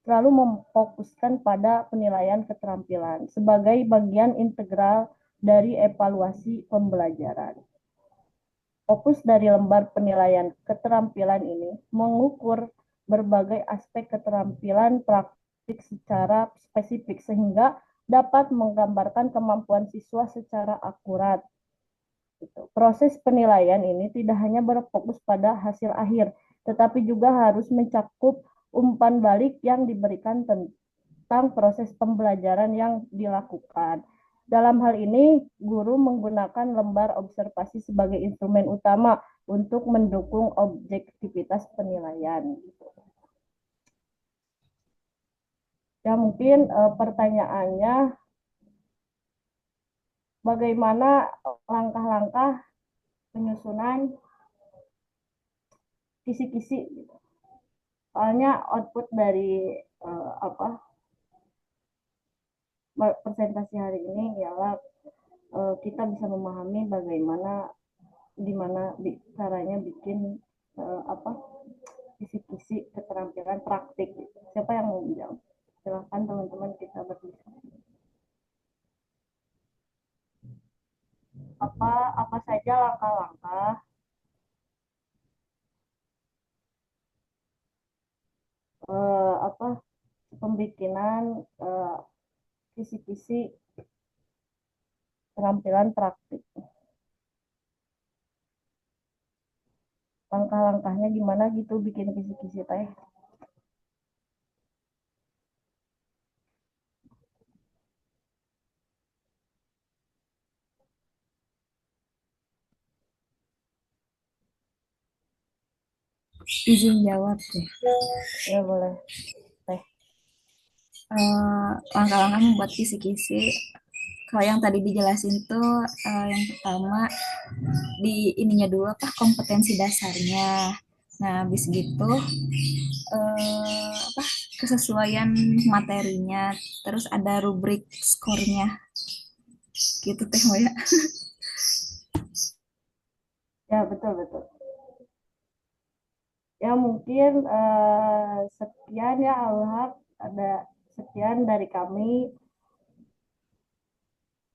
selalu memfokuskan pada penilaian keterampilan sebagai bagian integral dari evaluasi pembelajaran. Fokus dari lembar penilaian keterampilan ini mengukur berbagai aspek keterampilan praktik secara spesifik sehingga dapat menggambarkan kemampuan siswa secara akurat. Proses penilaian ini tidak hanya berfokus pada hasil akhir, tetapi juga harus mencakup umpan balik yang diberikan tentang proses pembelajaran yang dilakukan. Dalam hal ini, guru menggunakan lembar observasi sebagai instrumen utama untuk mendukung objektivitas penilaian. Ya, mungkin pertanyaannya, bagaimana langkah-langkah penyusunan kisi-kisi? Soalnya output dari presentasi hari ini ialah kita bisa memahami bagaimana caranya bikin kisi-kisi keterampilan praktik. Siapa yang mau menjawab? Silakan teman-teman, kita berdiskusi. Apa saja langkah-langkah pembikinan kisi-kisi keterampilan praktik. Langkah-langkahnya gimana gitu bikin kisi-kisi teh. Izin jawab deh. Ya boleh teh. Langkah-langkah membuat kisi-kisi. Kalau yang tadi dijelasin tuh yang pertama di ininya dulu apa kompetensi dasarnya. Nah, habis gitu apa kesesuaian materinya, terus ada rubrik skornya. Gitu teh Moya. Ya betul betul. Ya mungkin sekian ya Al-Haq, ada sekian dari kami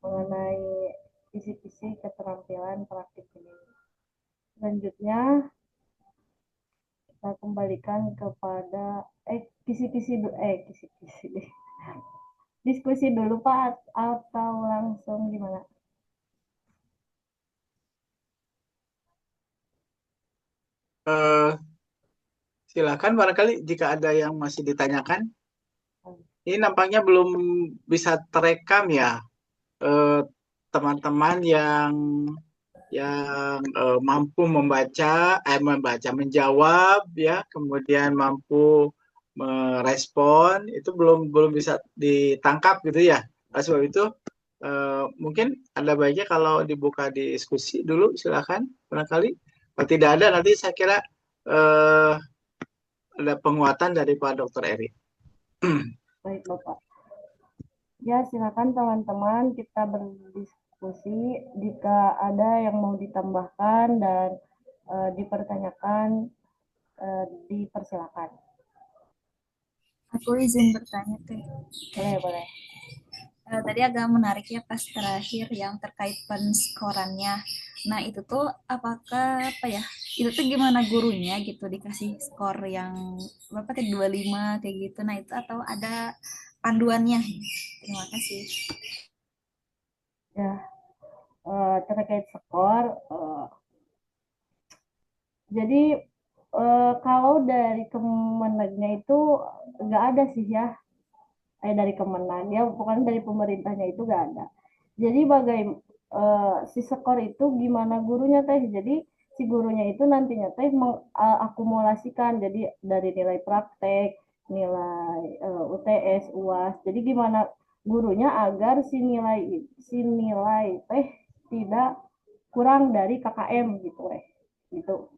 mengenai kisi-kisi keterampilan praktik ini. Selanjutnya kita kembalikan kepada kisi-kisi diskusi dulu Pak atau langsung gimana? Silakan barangkali jika ada yang masih ditanyakan. Ini nampaknya belum bisa terekam ya, teman-teman yang mampu menjawab ya, kemudian mampu merespon itu belum bisa ditangkap gitu ya. Oleh sebab itu mungkin ada baiknya kalau dibuka diskusi dulu, silakan barangkali. Kalau tidak ada nanti saya kira ada penguatan dari Pak Dr. Eri. Baik Bapak. Ya silakan teman-teman kita berdiskusi jika ada yang mau ditambahkan dan dipertanyakan dipersilakan. Aku izin bertanya teh. Boleh. Tadi agak menarik ya pas terakhir yang terkait penskorannya. Nah itu tuh apakah apa ya? Itu tuh gimana gurunya gitu dikasih skor yang berapa kayak 25 kayak gitu. Nah itu atau ada panduannya? Terima kasih. Ya terkait skor. Jadi kalau dari Kemenagnya itu nggak ada sih ya. Dari Kemenag ya, bukan dari pemerintahnya itu nggak ada. Jadi si skor itu gimana gurunya teh? Jadi si gurunya itu nantinya teh mengakumulasikan jadi dari nilai praktek, nilai UTS, UAS. Jadi gimana gurunya agar si nilai teh tidak kurang dari KKM gitu gitu.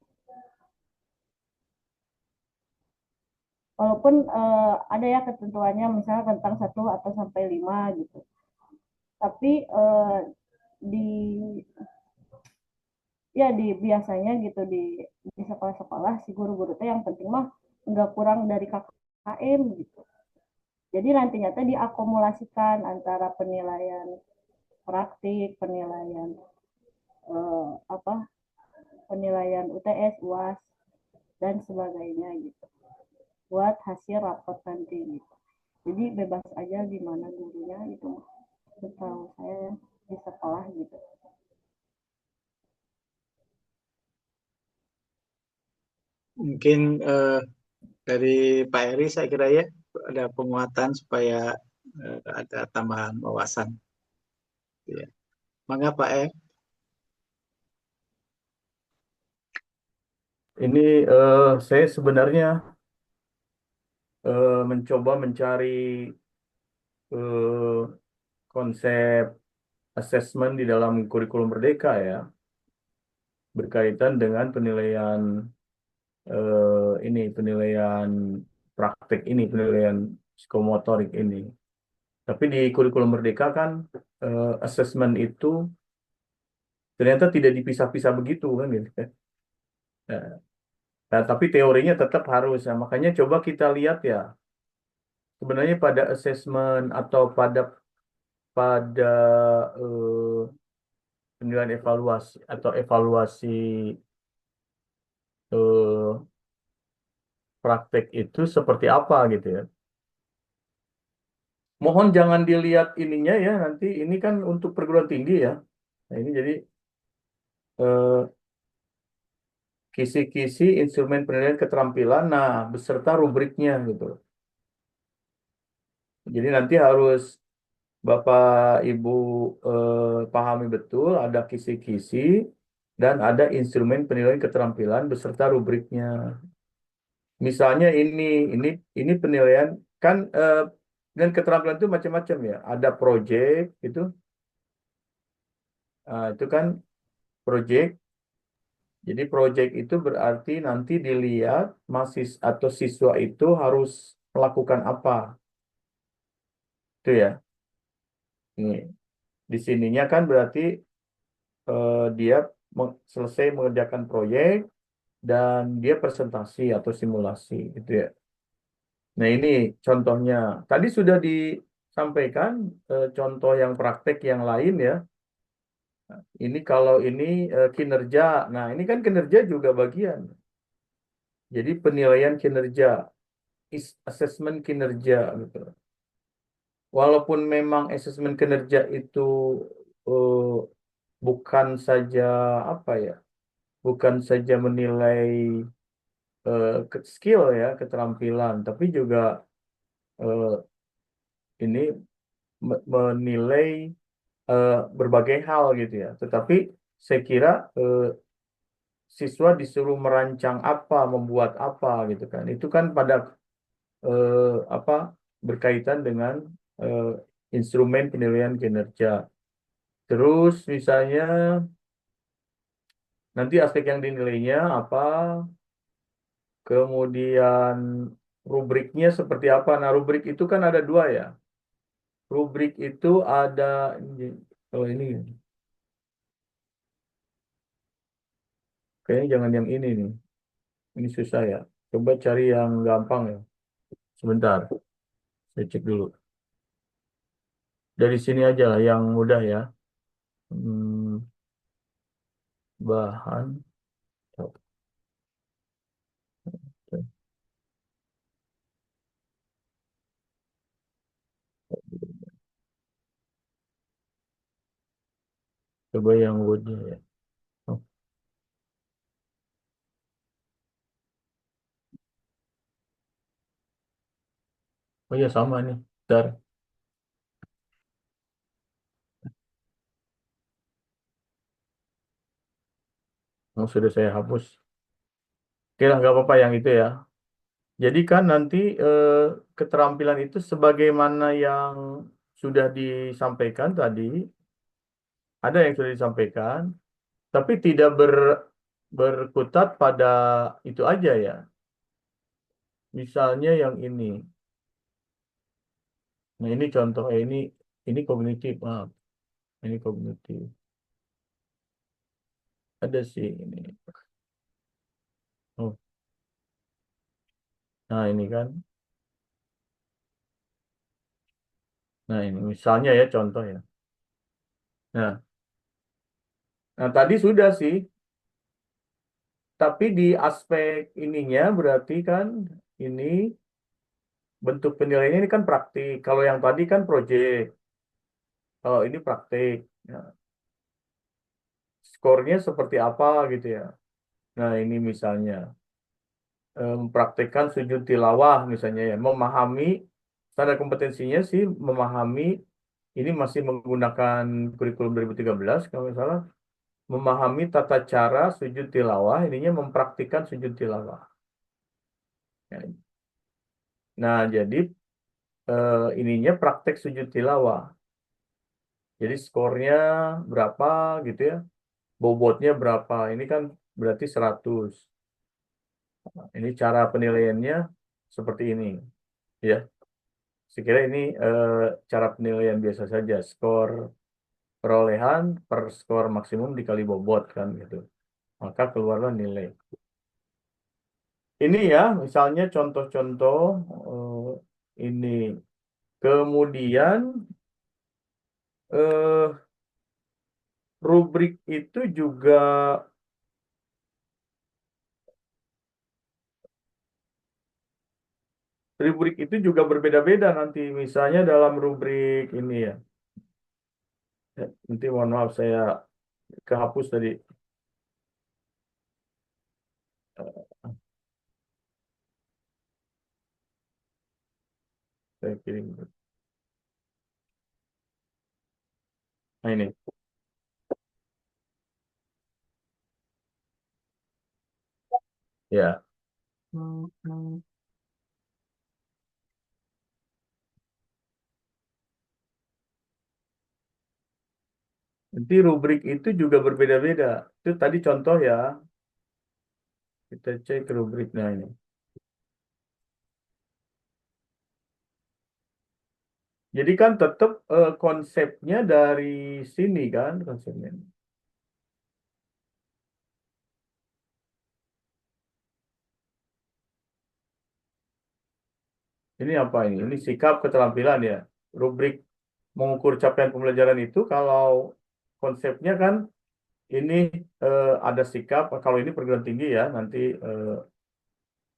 Walaupun ada ya ketentuannya misalnya tentang 1 atau sampai 5 gitu. Tapi di biasanya gitu di sekolah-sekolah si guru-guru teh yang penting mah nggak kurang dari KKM gitu. Jadi nantinya teh diakumulasikan antara penilaian praktik, penilaian penilaian UTS, UAS dan sebagainya gitu. Buat hasil rapot nanti gitu. Jadi bebas aja gimana gurunya gitu. Setahu saya di sekolah gitu. Mungkin dari Pak Eri saya kira ya ada penguatan supaya ada tambahan wawasan. Ya. Mangga Pak Eri. Ini saya sebenarnya mencoba mencari konsep assessment di dalam kurikulum Merdeka ya, berkaitan dengan penilaian penilaian praktik ini, penilaian psikomotorik ini. Tapi di kurikulum Merdeka kan assessment itu ternyata tidak dipisah-pisah begitu kan gitu. Nah, tapi teorinya tetap harus. Nah, makanya coba kita lihat ya. Sebenarnya pada assessment atau pada penilaian evaluasi atau evaluasi praktek itu seperti apa gitu ya. Mohon jangan dilihat ininya ya, nanti ini kan untuk perguruan tinggi ya. Nah, ini jadi eh, kisi-kisi instrumen penilaian keterampilan, nah beserta rubriknya gitu. Jadi nanti harus Bapak Ibu pahami betul ada kisi-kisi dan ada instrumen penilaian keterampilan beserta rubriknya. Misalnya ini penilaian kan dan keterampilan itu macam-macam ya. Ada project itu, itu kan project. Jadi project itu berarti nanti dilihat atau siswa itu harus melakukan apa. Itu ya. Ini di sininya kan berarti dia selesai mengerjakan proyek dan dia presentasi atau simulasi gitu ya. Nah, ini contohnya. Tadi sudah disampaikan contoh yang praktek yang lain ya. Ini kalau ini kinerja. Nah, ini kan kinerja juga bagian. Jadi penilaian kinerja, assessment kinerja gitu. Walaupun memang asesmen kinerja itu eh, bukan saja apa ya, bukan saja menilai skill ya, keterampilan, tapi juga eh, ini menilai berbagai hal gitu ya. Tetapi saya kira siswa disuruh merancang apa, membuat apa gitu kan. Itu kan pada apa berkaitan dengan eh, instrumen penilaian kinerja. Terus misalnya nanti aspek yang dinilainya apa, kemudian rubriknya seperti apa. Nah, rubrik itu kan ada dua ya. Rubrik itu ada, kalau ini kayaknya jangan yang ini nih. Ini susah ya. Coba cari yang gampang ya. Sebentar, saya cek dulu. Dari sini aja lah yang mudah ya. Hmm, bahan. Coba yang Word-nya ya. Oh, oh ya sama nih. Bentar. Oh, sudah saya hapus. Kira nggak apa-apa yang itu ya. Jadi kan nanti keterampilan itu sebagaimana yang sudah disampaikan tadi, ada yang sudah disampaikan, tapi tidak berkutat pada itu aja ya. Misalnya yang ini. Nah, ini contoh ini kognitif, maaf. Ini kognitif. Ada sih ini. Oh, nah ini kan. Nah, ini misalnya ya contoh ya. Nah, nah tadi sudah sih, tapi di aspek ininya berarti kan ini bentuk penilaiannya ini kan praktik. Kalau yang tadi kan project. Kalau ini praktik. Nah, skornya seperti apa gitu ya. Nah, ini misalnya mempraktikkan sujud tilawah misalnya ya, memahami standar kompetensinya sih memahami ini masih menggunakan kurikulum 2013 kalau nggak salah, memahami tata cara sujud tilawah, ininya mempraktikkan sujud tilawah. Ya. Nah, jadi ininya praktek sujud tilawah. Jadi skornya berapa gitu ya, bobotnya berapa, ini kan berarti 100. Ini cara penilaiannya seperti ini ya. Sekira ini cara penilaian biasa saja, skor perolehan per skor maksimum dikali bobot kan gitu. Maka keluarlah nilai. Ini ya, misalnya contoh-contoh ini. Kemudian eh, rubrik itu juga rubrik itu juga berbeda-beda nanti. Misalnya dalam rubrik ini ya. Nanti mohon maaf saya kehapus tadi. Saya kirim. Nah ini. Ya. Nanti rubrik itu juga berbeda-beda. Itu tadi contoh ya. Kita cek rubriknya ini. Jadi kan tetap konsepnya dari sini kan konsepnya. Ini apa ini? Ini sikap keterampilan ya. Rubrik mengukur capaian pembelajaran itu kalau konsepnya kan ini ada sikap. Kalau ini perguruan tinggi ya nanti.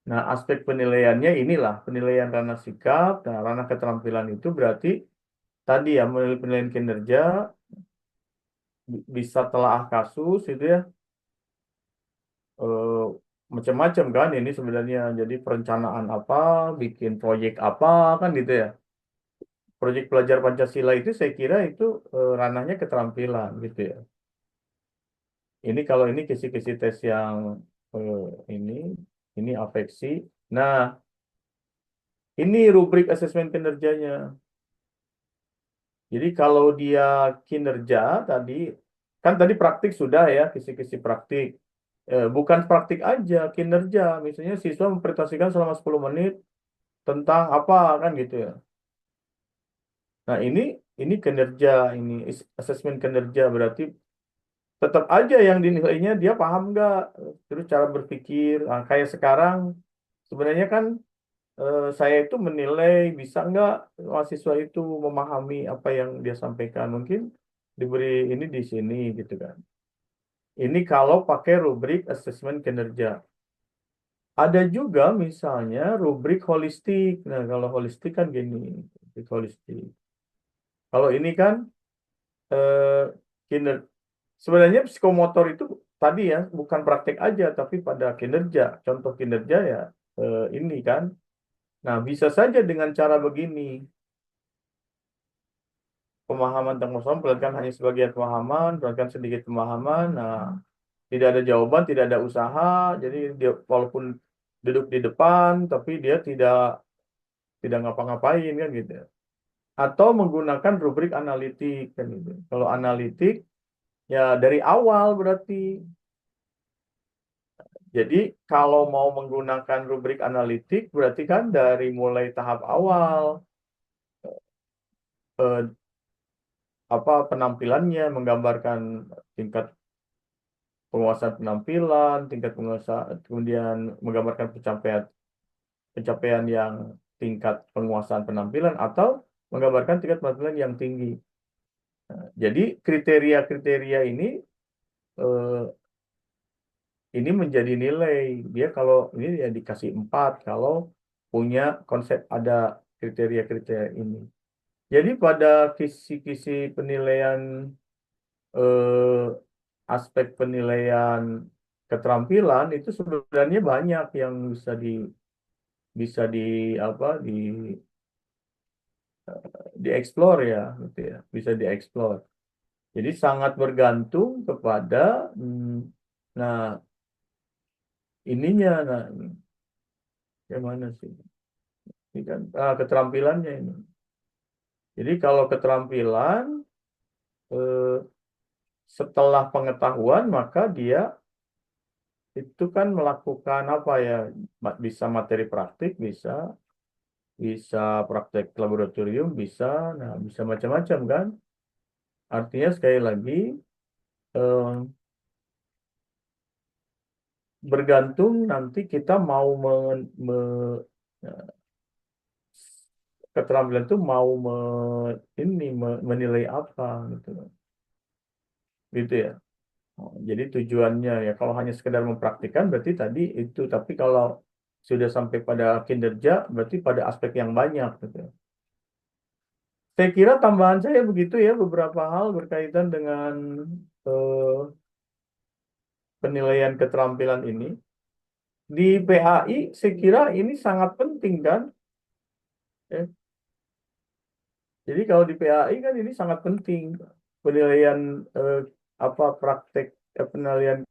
Nah aspek penilaiannya inilah penilaian ranah sikap. Nah ranah keterampilan itu berarti tadi ya penilaian kinerja bisa telaah kasus itu ya. eh, Macam-macam kan ini sebenarnya. Jadi perencanaan apa, bikin proyek apa kan gitu ya. Proyek pelajar Pancasila itu saya kira itu ranahnya keterampilan gitu ya. Ini kalau ini kisi-kisi tes yang eh, ini ini afeksi. Nah, ini rubrik asesmen kinerjanya. Jadi kalau dia kinerja tadi kan tadi praktik sudah ya, kisi-kisi praktik. Bukan praktik aja, kinerja. Misalnya siswa mempresentasikan selama 10 menit tentang apa kan gitu ya. Nah, ini kinerja, ini asesmen kinerja berarti tetap aja yang dinilainya dia paham nggak, terus cara berpikir. Nah, kayak sekarang sebenarnya kan saya itu menilai bisa nggak mahasiswa itu memahami apa yang dia sampaikan. Mungkin diberi ini di sini gitu kan. Ini kalau pakai rubrik asesmen kinerja. Ada juga misalnya rubrik holistik. Nah, kalau holistik kan gini, rubrik holistik. Kalau ini kan eh, kiner sebenarnya psikomotor itu tadi ya bukan praktek aja tapi pada kinerja. Contoh kinerja ya ini kan. Nah, bisa saja dengan cara begini. Pemahaman tentang persoalan perhatikan hanya sebagian pemahaman, perhatikan sedikit pemahaman. Nah, tidak ada jawaban, tidak ada usaha. Jadi dia walaupun duduk di depan tapi dia tidak ngapa-ngapain kan gitu. Atau menggunakan rubrik analitik kan gitu. Kalau analitik ya dari awal berarti. Jadi kalau mau menggunakan rubrik analitik berarti kan dari mulai tahap awal eh, apa penampilannya menggambarkan tingkat penguasaan penampilan, tingkat penguasaan kemudian menggambarkan pencapaian pencapaian yang tingkat penguasaan penampilan atau menggambarkan tingkat penampilan yang tinggi. Jadi kriteria-kriteria eh, ini menjadi nilai. Dia kalau ini ya dikasih 4 kalau punya konsep ada kriteria-kriteria ini. Jadi pada kisi-kisi penilaian eh, aspek penilaian keterampilan itu sebenarnya banyak yang bisa di apa dieksplor ya gitu ya, bisa dieksplor. Jadi sangat bergantung kepada nah ininya nah ini. Gimana sih? Ini kan keterampilannya ini. Jadi kalau keterampilan eh, setelah pengetahuan maka dia itu kan melakukan apa ya bisa materi praktik bisa praktek laboratorium bisa nah bisa macam-macam kan artinya sekali lagi eh, bergantung nanti kita mau eh, keterampilan itu mau menilai apa gitu gitu ya. Jadi tujuannya ya kalau hanya sekedar mempraktikkan berarti tadi itu tapi kalau sudah sampai pada kinerja, berarti pada aspek yang banyak gitu. Saya kira tambahan saya begitu ya, beberapa hal berkaitan dengan penilaian keterampilan ini. Di PAI saya kira ini sangat penting kan. Ya. Jadi kalau di PAI kan ini sangat penting penilaian praktek penilaian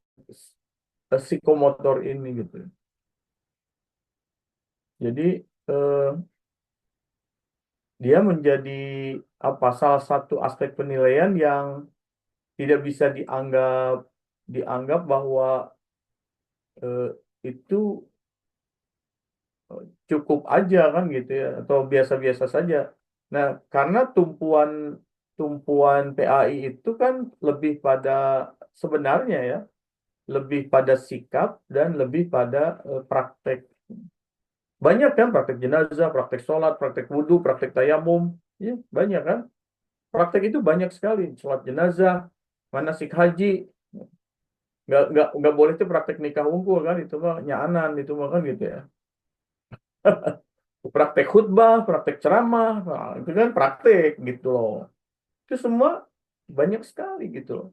psikomotor ini gitu. Jadi dia menjadi salah satu aspek penilaian yang tidak bisa dianggap bahwa itu cukup aja kan gitu ya, atau biasa-biasa saja. Nah, karena tumpuan PAI itu kan lebih pada sebenarnya ya, lebih pada sikap dan lebih pada praktek. Banyak kan praktek jenazah, praktek sholat, praktek wudhu, praktek tayamum, ya banyak kan. Praktek itu banyak sekali, sholat jenazah, manasik haji, nggak boleh tuh praktek nikah unggul kan, itu mah nyaanan itu mah kan gitu ya. Praktek khutbah, praktek ceramah, nah, itu kan praktek gitu loh. Itu semua banyak sekali gitu loh.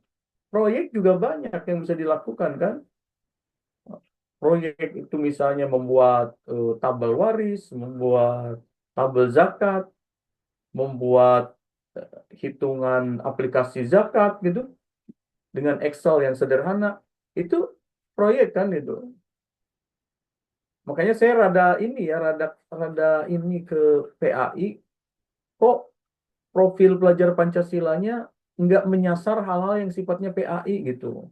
Proyek juga banyak yang bisa dilakukan kan. Proyek itu misalnya membuat tabel waris, membuat tabel zakat, membuat hitungan aplikasi zakat gitu dengan Excel yang sederhana, itu proyek kan itu. Makanya saya rada ini ke PAI, kok profil pelajar Pancasilanya nggak menyasar hal-hal yang sifatnya PAI gitu.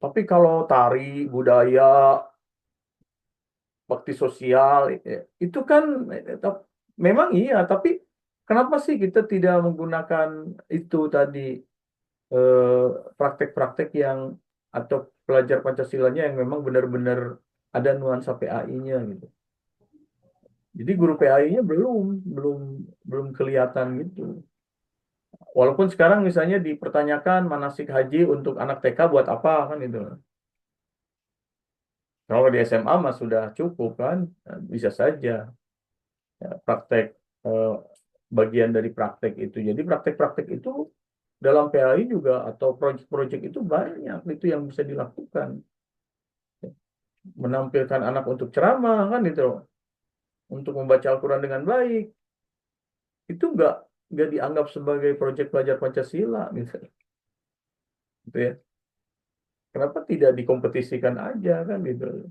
Tapi kalau tari, budaya, bakti sosial, itu kan memang iya, tapi kenapa sih kita tidak menggunakan itu tadi praktek-praktek yang atau pelajar Pancasilanya yang memang benar-benar ada nuansa PAI-nya gitu. Jadi guru PAI-nya belum kelihatan gitu. Walaupun sekarang misalnya dipertanyakan manasik haji untuk anak TK buat apa kan itu. Kalau di SMA mah sudah cukup kan, bisa saja ya, praktek bagian dari praktek itu. Jadi praktek-praktek itu dalam PAI juga atau proyek-proyek itu banyak itu yang bisa dilakukan. Menampilkan anak untuk ceramah kan itu, untuk membaca Al-Quran dengan baik, itu nggak dianggap sebagai proyek pelajar Pancasila gitu ya. Kenapa tidak dikompetisikan aja kan gitu.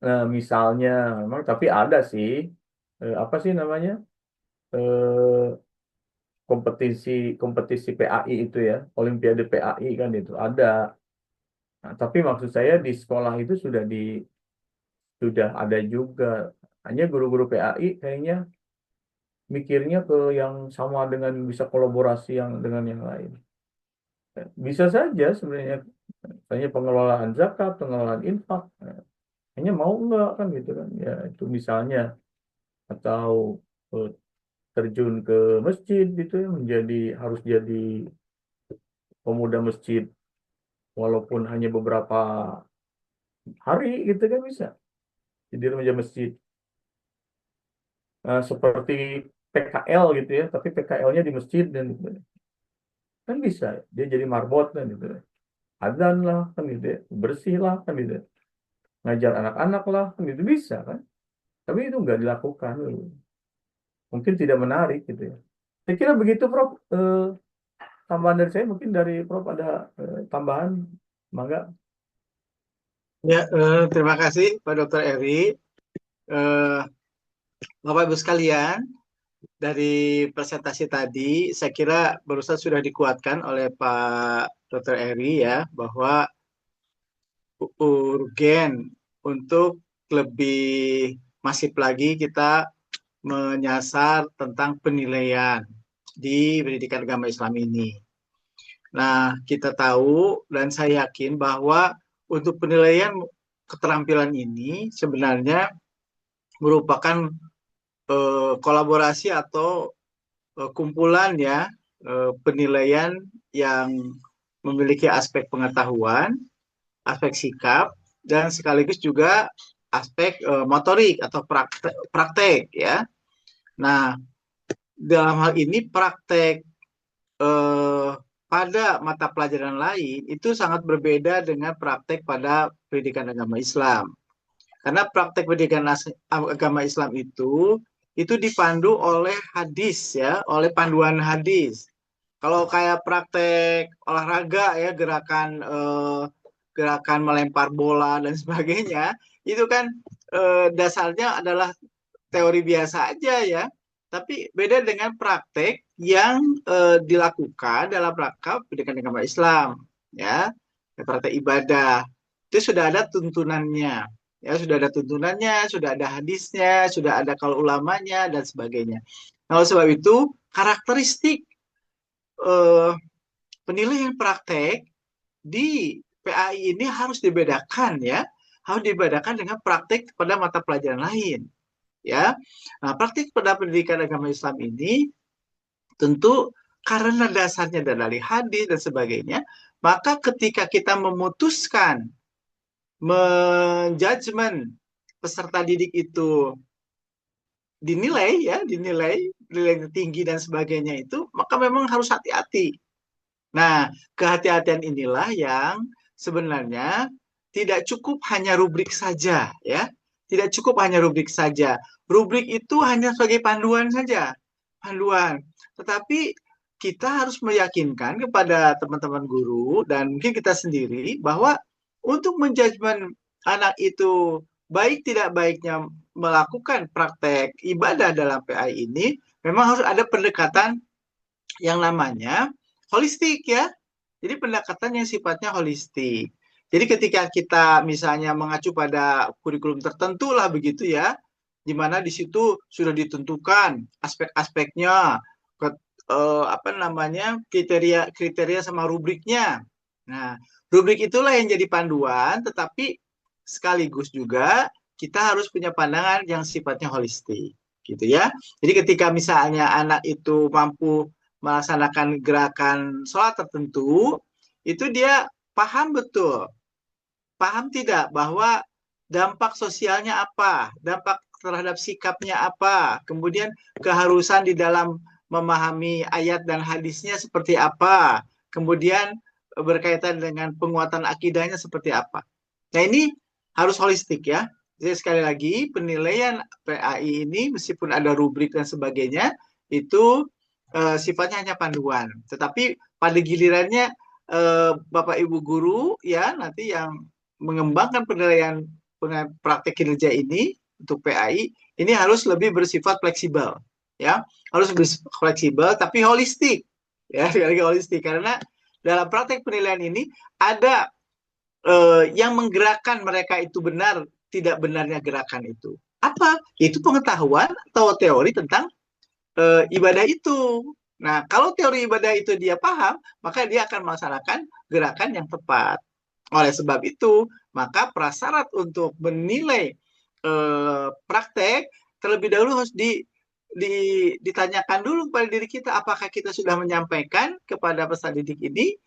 Nah, misalnya memang tapi ada sih apa sih namanya kompetisi PAI itu ya, Olimpiade PAI kan itu ada. Nah, tapi maksud saya di sekolah itu sudah ada juga. Hanya guru-guru PAI kayaknya mikirnya ke yang sama dengan bisa kolaborasi dengan yang lain. Bisa saja sebenarnya, misalnya pengelolaan zakat, pengelolaan infak, hanya mau enggak kan gitu kan. Ya itu misalnya, atau terjun ke masjid gitu ya, harus jadi pemuda masjid walaupun hanya beberapa hari gitu kan bisa. Jadi remaja masjid. Seperti PKL gitu ya, tapi PKL-nya di masjid dan gitu. Kan bisa dia jadi marbot kan gitu. Adzan lah kan gitu ya, bersih lah kan gitu. Ngajar anak-anak lah kan gitu bisa kan. Tapi itu nggak dilakukan. Mungkin tidak menarik gitu ya. Saya kira begitu Prof. Tambahan dari saya, mungkin dari Prof ada tambahan, mangga. Ya, terima kasih Pak Dr. Eri. Bapak Ibu sekalian, dari presentasi tadi, saya kira barusan sudah dikuatkan oleh Pak Dr. Eri ya, bahwa urgen untuk lebih masif lagi kita menyasar tentang penilaian di pendidikan agama Islam ini. Nah, kita tahu dan saya yakin bahwa untuk penilaian keterampilan ini sebenarnya merupakan kolaborasi atau kumpulan ya penilaian yang memiliki aspek pengetahuan, aspek sikap, dan sekaligus juga aspek motorik atau praktek ya. Nah, dalam hal ini praktek pada mata pelajaran lain itu sangat berbeda dengan praktek pada pendidikan agama Islam. Karena praktek pendidikan agama Islam itu dipandu oleh hadis ya, oleh panduan hadis. Kalau kayak praktek olahraga ya, gerakan melempar bola dan sebagainya, itu kan dasarnya adalah teori biasa aja ya. Tapi beda dengan praktek yang dilakukan dalam rangka pendidikan agama Islam ya, praktek ibadah. Itu sudah ada tuntunannya. Ya, sudah ada tuntunannya, sudah ada hadisnya, sudah ada kalau ulamanya dan sebagainya. Nah, oleh sebab itu karakteristik penilaian praktek di PAI ini harus dibedakan ya, harus dibedakan dengan praktek pada mata pelajaran lain ya. Nah, praktek pada pendidikan agama Islam ini tentu karena dasarnya dari hadis dan sebagainya, maka ketika kita memutuskan menjudgment peserta didik itu dinilai tinggi dan sebagainya itu, maka memang harus hati-hati. Nah, kehati-hatian inilah yang sebenarnya tidak cukup hanya rubrik saja ya. Tidak cukup hanya rubrik saja. Rubrik itu hanya sebagai panduan saja. Panduan. Tetapi kita harus meyakinkan kepada teman-teman guru dan mungkin kita sendiri bahwa untuk menjudgment anak itu baik tidak baiknya melakukan praktek ibadah dalam PAI ini, memang harus ada pendekatan yang namanya holistik ya. Jadi pendekatan yang sifatnya holistik. Jadi ketika kita misalnya mengacu pada kurikulum tertentu lah begitu ya, di mana di situ sudah ditentukan aspek-aspeknya, kriteria sama rubriknya. Nah, rubrik itulah yang jadi panduan, tetapi sekaligus juga kita harus punya pandangan yang sifatnya holistik, gitu ya. Jadi ketika misalnya anak itu mampu melaksanakan gerakan sholat tertentu, itu dia paham betul, paham tidak bahwa dampak sosialnya apa, dampak terhadap sikapnya apa, kemudian keharusan di dalam memahami ayat dan hadisnya seperti apa, kemudian berkaitan dengan penguatan akidahnya seperti apa. Nah, ini harus holistik ya. Jadi sekali lagi penilaian PAI ini meskipun ada rubrik dan sebagainya itu sifatnya hanya panduan. Tetapi pada gilirannya Bapak Ibu guru ya nanti yang mengembangkan penilaian praktek kinerja ini untuk PAI ini harus lebih bersifat fleksibel ya, harus bersifat fleksibel tapi holistik ya, sekali lagi holistik karena dalam praktek penilaian ini ada yang menggerakkan mereka itu benar tidak benarnya gerakan itu. Apa? Itu pengetahuan atau teori tentang ibadah itu. Nah, kalau teori ibadah itu dia paham, maka dia akan melaksanakan gerakan yang tepat. Oleh sebab itu, maka prasyarat untuk menilai praktek terlebih dahulu harus ditanyakan dulu kepada diri kita, apakah kita sudah menyampaikan kepada peserta didik ini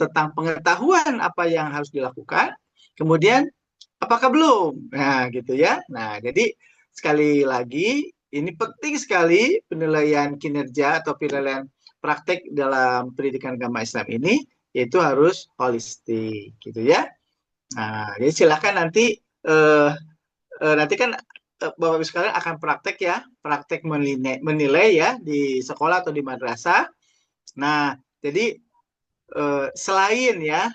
tentang pengetahuan apa yang harus dilakukan, kemudian apakah belum? Nah, gitu ya. Nah, jadi sekali lagi ini penting sekali penilaian kinerja atau penilaian praktek dalam pendidikan agama Islam ini yaitu harus holistik, gitu ya. Nah, jadi silakan nanti nanti kan Bapak Ibu sekalian akan praktek ya, praktek menilai ya di sekolah atau di madrasah. Nah, jadi selain ya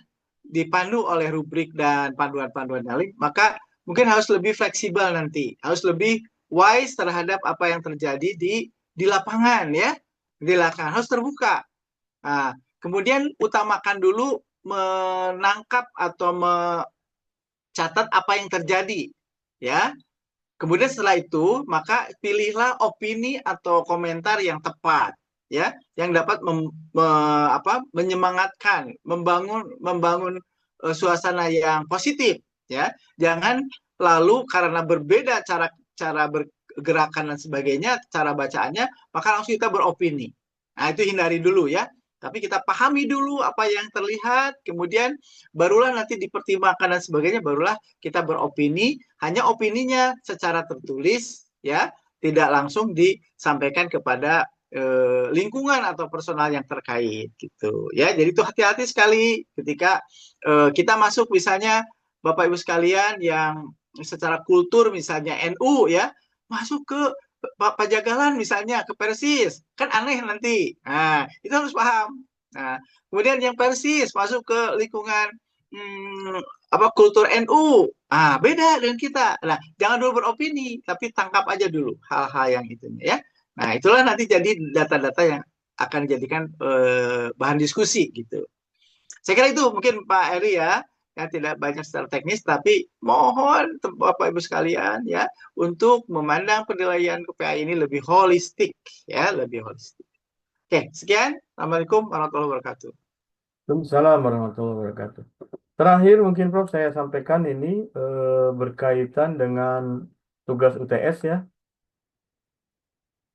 dipandu oleh rubrik dan panduan-panduan lain, maka mungkin harus lebih fleksibel nanti, harus lebih wise terhadap apa yang terjadi di lapangan ya, di lapangan harus terbuka. Nah, kemudian utamakan dulu menangkap atau mencatat apa yang terjadi ya. Kemudian setelah itu maka pilihlah opini atau komentar yang tepat ya, yang dapat menyemangatkan, membangun suasana yang positif ya. Jangan lalu karena berbeda cara bergerakan dan sebagainya, cara bacaannya, maka langsung kita beropini. Nah, itu hindari dulu ya. Tapi kita pahami dulu apa yang terlihat, kemudian barulah nanti dipertimbangkan dan sebagainya, barulah kita beropini, hanya opininya secara tertulis, ya, tidak langsung disampaikan kepada lingkungan atau personal yang terkait gitu ya. Jadi itu hati-hati sekali ketika kita masuk misalnya Bapak Ibu sekalian yang secara kultur misalnya NU ya, masuk ke Pajagalan misalnya ke Persis, kan aneh nanti. Nah, itu harus paham. Nah, kemudian yang Persis masuk ke lingkungan kultur NU, beda dengan kita. Nah, jangan dulu beropini, tapi tangkap aja dulu hal-hal yang itunya ya. Nah, itulah nanti jadi data-data yang akan dijadikan bahan diskusi gitu. Saya kira itu mungkin Pak Eri ya, yang tidak banyak secara teknis, tapi mohon Bapak Ibu sekalian ya untuk memandang penilaian KPI ini lebih holistik ya, lebih holistik. Oke, sekian. Assalamualaikum warahmatullahi wabarakatuh. Waalaikumsalam warahmatullahi wabarakatuh. Terakhir mungkin Prof saya sampaikan ini berkaitan dengan tugas UTS ya.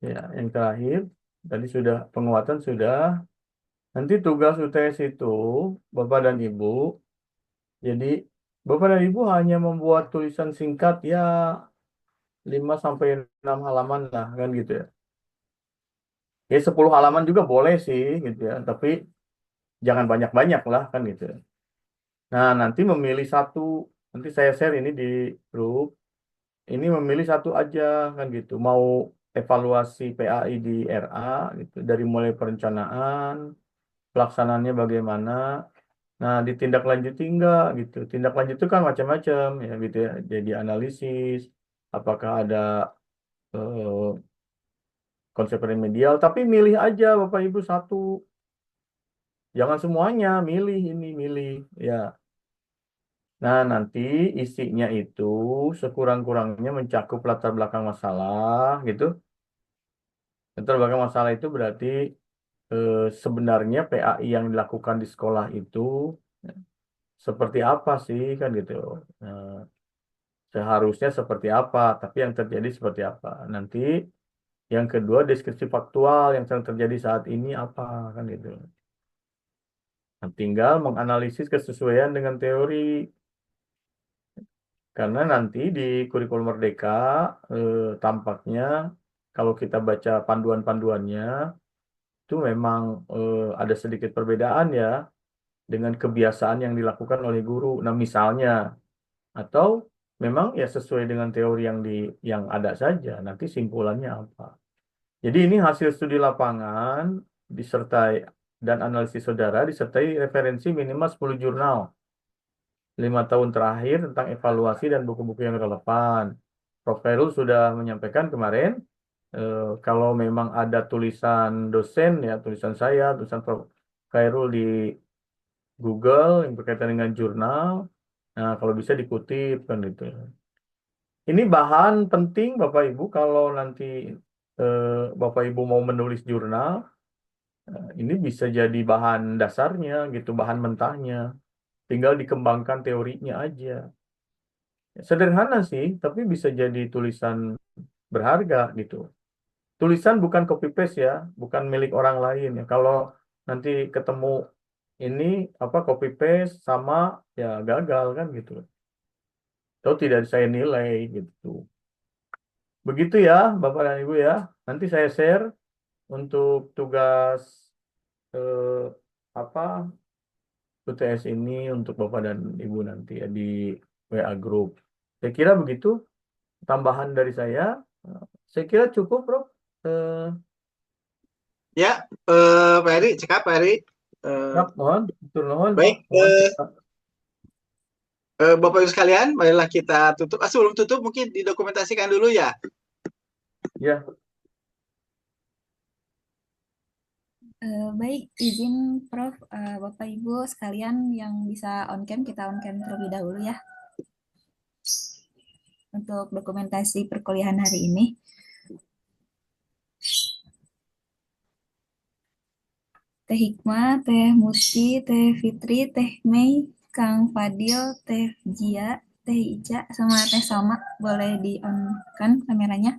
Ya, yang terakhir tadi sudah penguatan sudah. Nanti tugas UTS itu Bapak dan Ibu. Jadi Bapak dan Ibu hanya membuat tulisan singkat ya 5-6 halaman lah kan gitu ya. Ya 10 halaman juga boleh sih gitu ya, tapi jangan banyak-banyak lah kan gitu ya. Nah, nanti memilih satu, nanti saya share ini di grup. Ini memilih satu aja kan gitu. Mau evaluasi PAI di RA gitu, dari mulai perencanaan, pelaksanaannya bagaimana. Nah, ditindaklanjuti enggak gitu. Tindak lanjut itu kan macam-macam ya gitu ya. Jadi analisis, apakah ada konsep remedial, tapi milih aja Bapak Ibu satu. Jangan semuanya, milih ini, milih ya. Nah, nanti isinya itu sekurang-kurangnya mencakup latar belakang masalah gitu. Latar belakang masalah itu berarti sebenarnya PAI yang dilakukan di sekolah itu seperti apa sih kan gitu. Nah, seharusnya seperti apa, tapi yang terjadi seperti apa. Nanti yang kedua deskripsi faktual yang sedang terjadi saat ini apa kan gitu. Nah, tinggal menganalisis kesesuaian dengan teori. Karena nanti di kurikulum Merdeka tampaknya kalau kita baca panduan-panduannya itu memang ada sedikit perbedaan ya dengan kebiasaan yang dilakukan oleh guru. Nah, misalnya atau memang ya sesuai dengan teori yang ada saja. Nanti simpulannya apa? Jadi ini hasil studi lapangan disertai dan analisis saudara disertai referensi minimal 10 jurnal 5 tahun terakhir tentang evaluasi dan buku-buku yang relevan. Prof. Khairul sudah menyampaikan kemarin, kalau memang ada tulisan dosen, ya tulisan saya, tulisan Prof. Khairul di Google yang berkaitan dengan jurnal, nah kalau bisa dikutip kan gitu. Ini bahan penting Bapak Ibu kalau nanti Bapak Ibu mau menulis jurnal, ini bisa jadi bahan dasarnya gitu, bahan mentahnya. Tinggal dikembangkan teorinya aja. Sederhana sih, tapi bisa jadi tulisan berharga gitu. Tulisan bukan copy paste ya, bukan milik orang lain ya. Kalau nanti ketemu ini apa copy paste sama ya gagal kan gitu. Atau tidak saya nilai gitu. Begitu ya, Bapak dan Ibu ya. Nanti saya share untuk tugas eh, apa UTS ini untuk Bapak dan Ibu nanti ya di WA Group. Saya kira begitu. Tambahan dari saya. Saya kira cukup, Bro. Ya, Pak Eri, cekap Pak Eri. Mohon, betul mohon. Baik, Mohon. Bapak Ibu sekalian, marilah kita tutup. Sebelum tutup mungkin didokumentasikan dulu ya. Ya. Baik, izin Prof, Bapak Ibu sekalian yang bisa on cam, kita on cam terlebih dahulu ya. Untuk dokumentasi perkuliahan hari ini. Teh Hikmah, Teh Musti, Teh Fitri, Teh Mei, Kang Fadil, Teh Jia, Teh Ica, sama Teh Salma. Boleh di-on kan kameranya?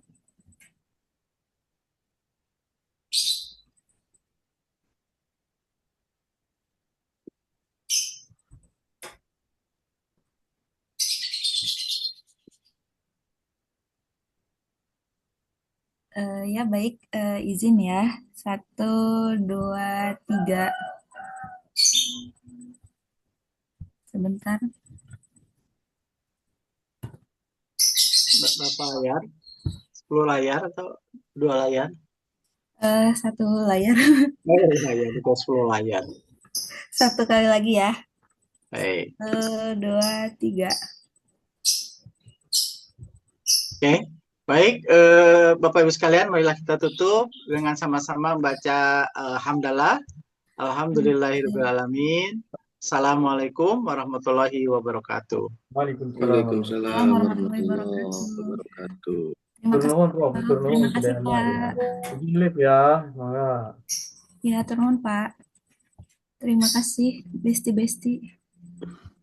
Ya baik, izin ya. 1, 2, 3. Sebentar. Berapa layar? 10 layar atau 2 layar? 1 layar. Oh iya, betul 10 layar. 1 kali lagi ya. Baik. 1, 2, 3. Oke. Baik, Bapak Ibu sekalian, marilah kita tutup dengan sama-sama membaca hamdalah. Alhamdulillahirrahmanirrahim. Assalamualaikum warahmatullahi wabarakatuh. Waalaikumsalam. Waalaikumsalam warahmatullahi warahmatullahi wabarakatuh. wabarakatuh. Terima Tur kasih, nuhun, Prof. Pak. Tur nuhun Terima kasih, sedayana ya. Pak. Izin live ya. Mangga. Ya, turun, Pak. Terima kasih, Besti-Besti.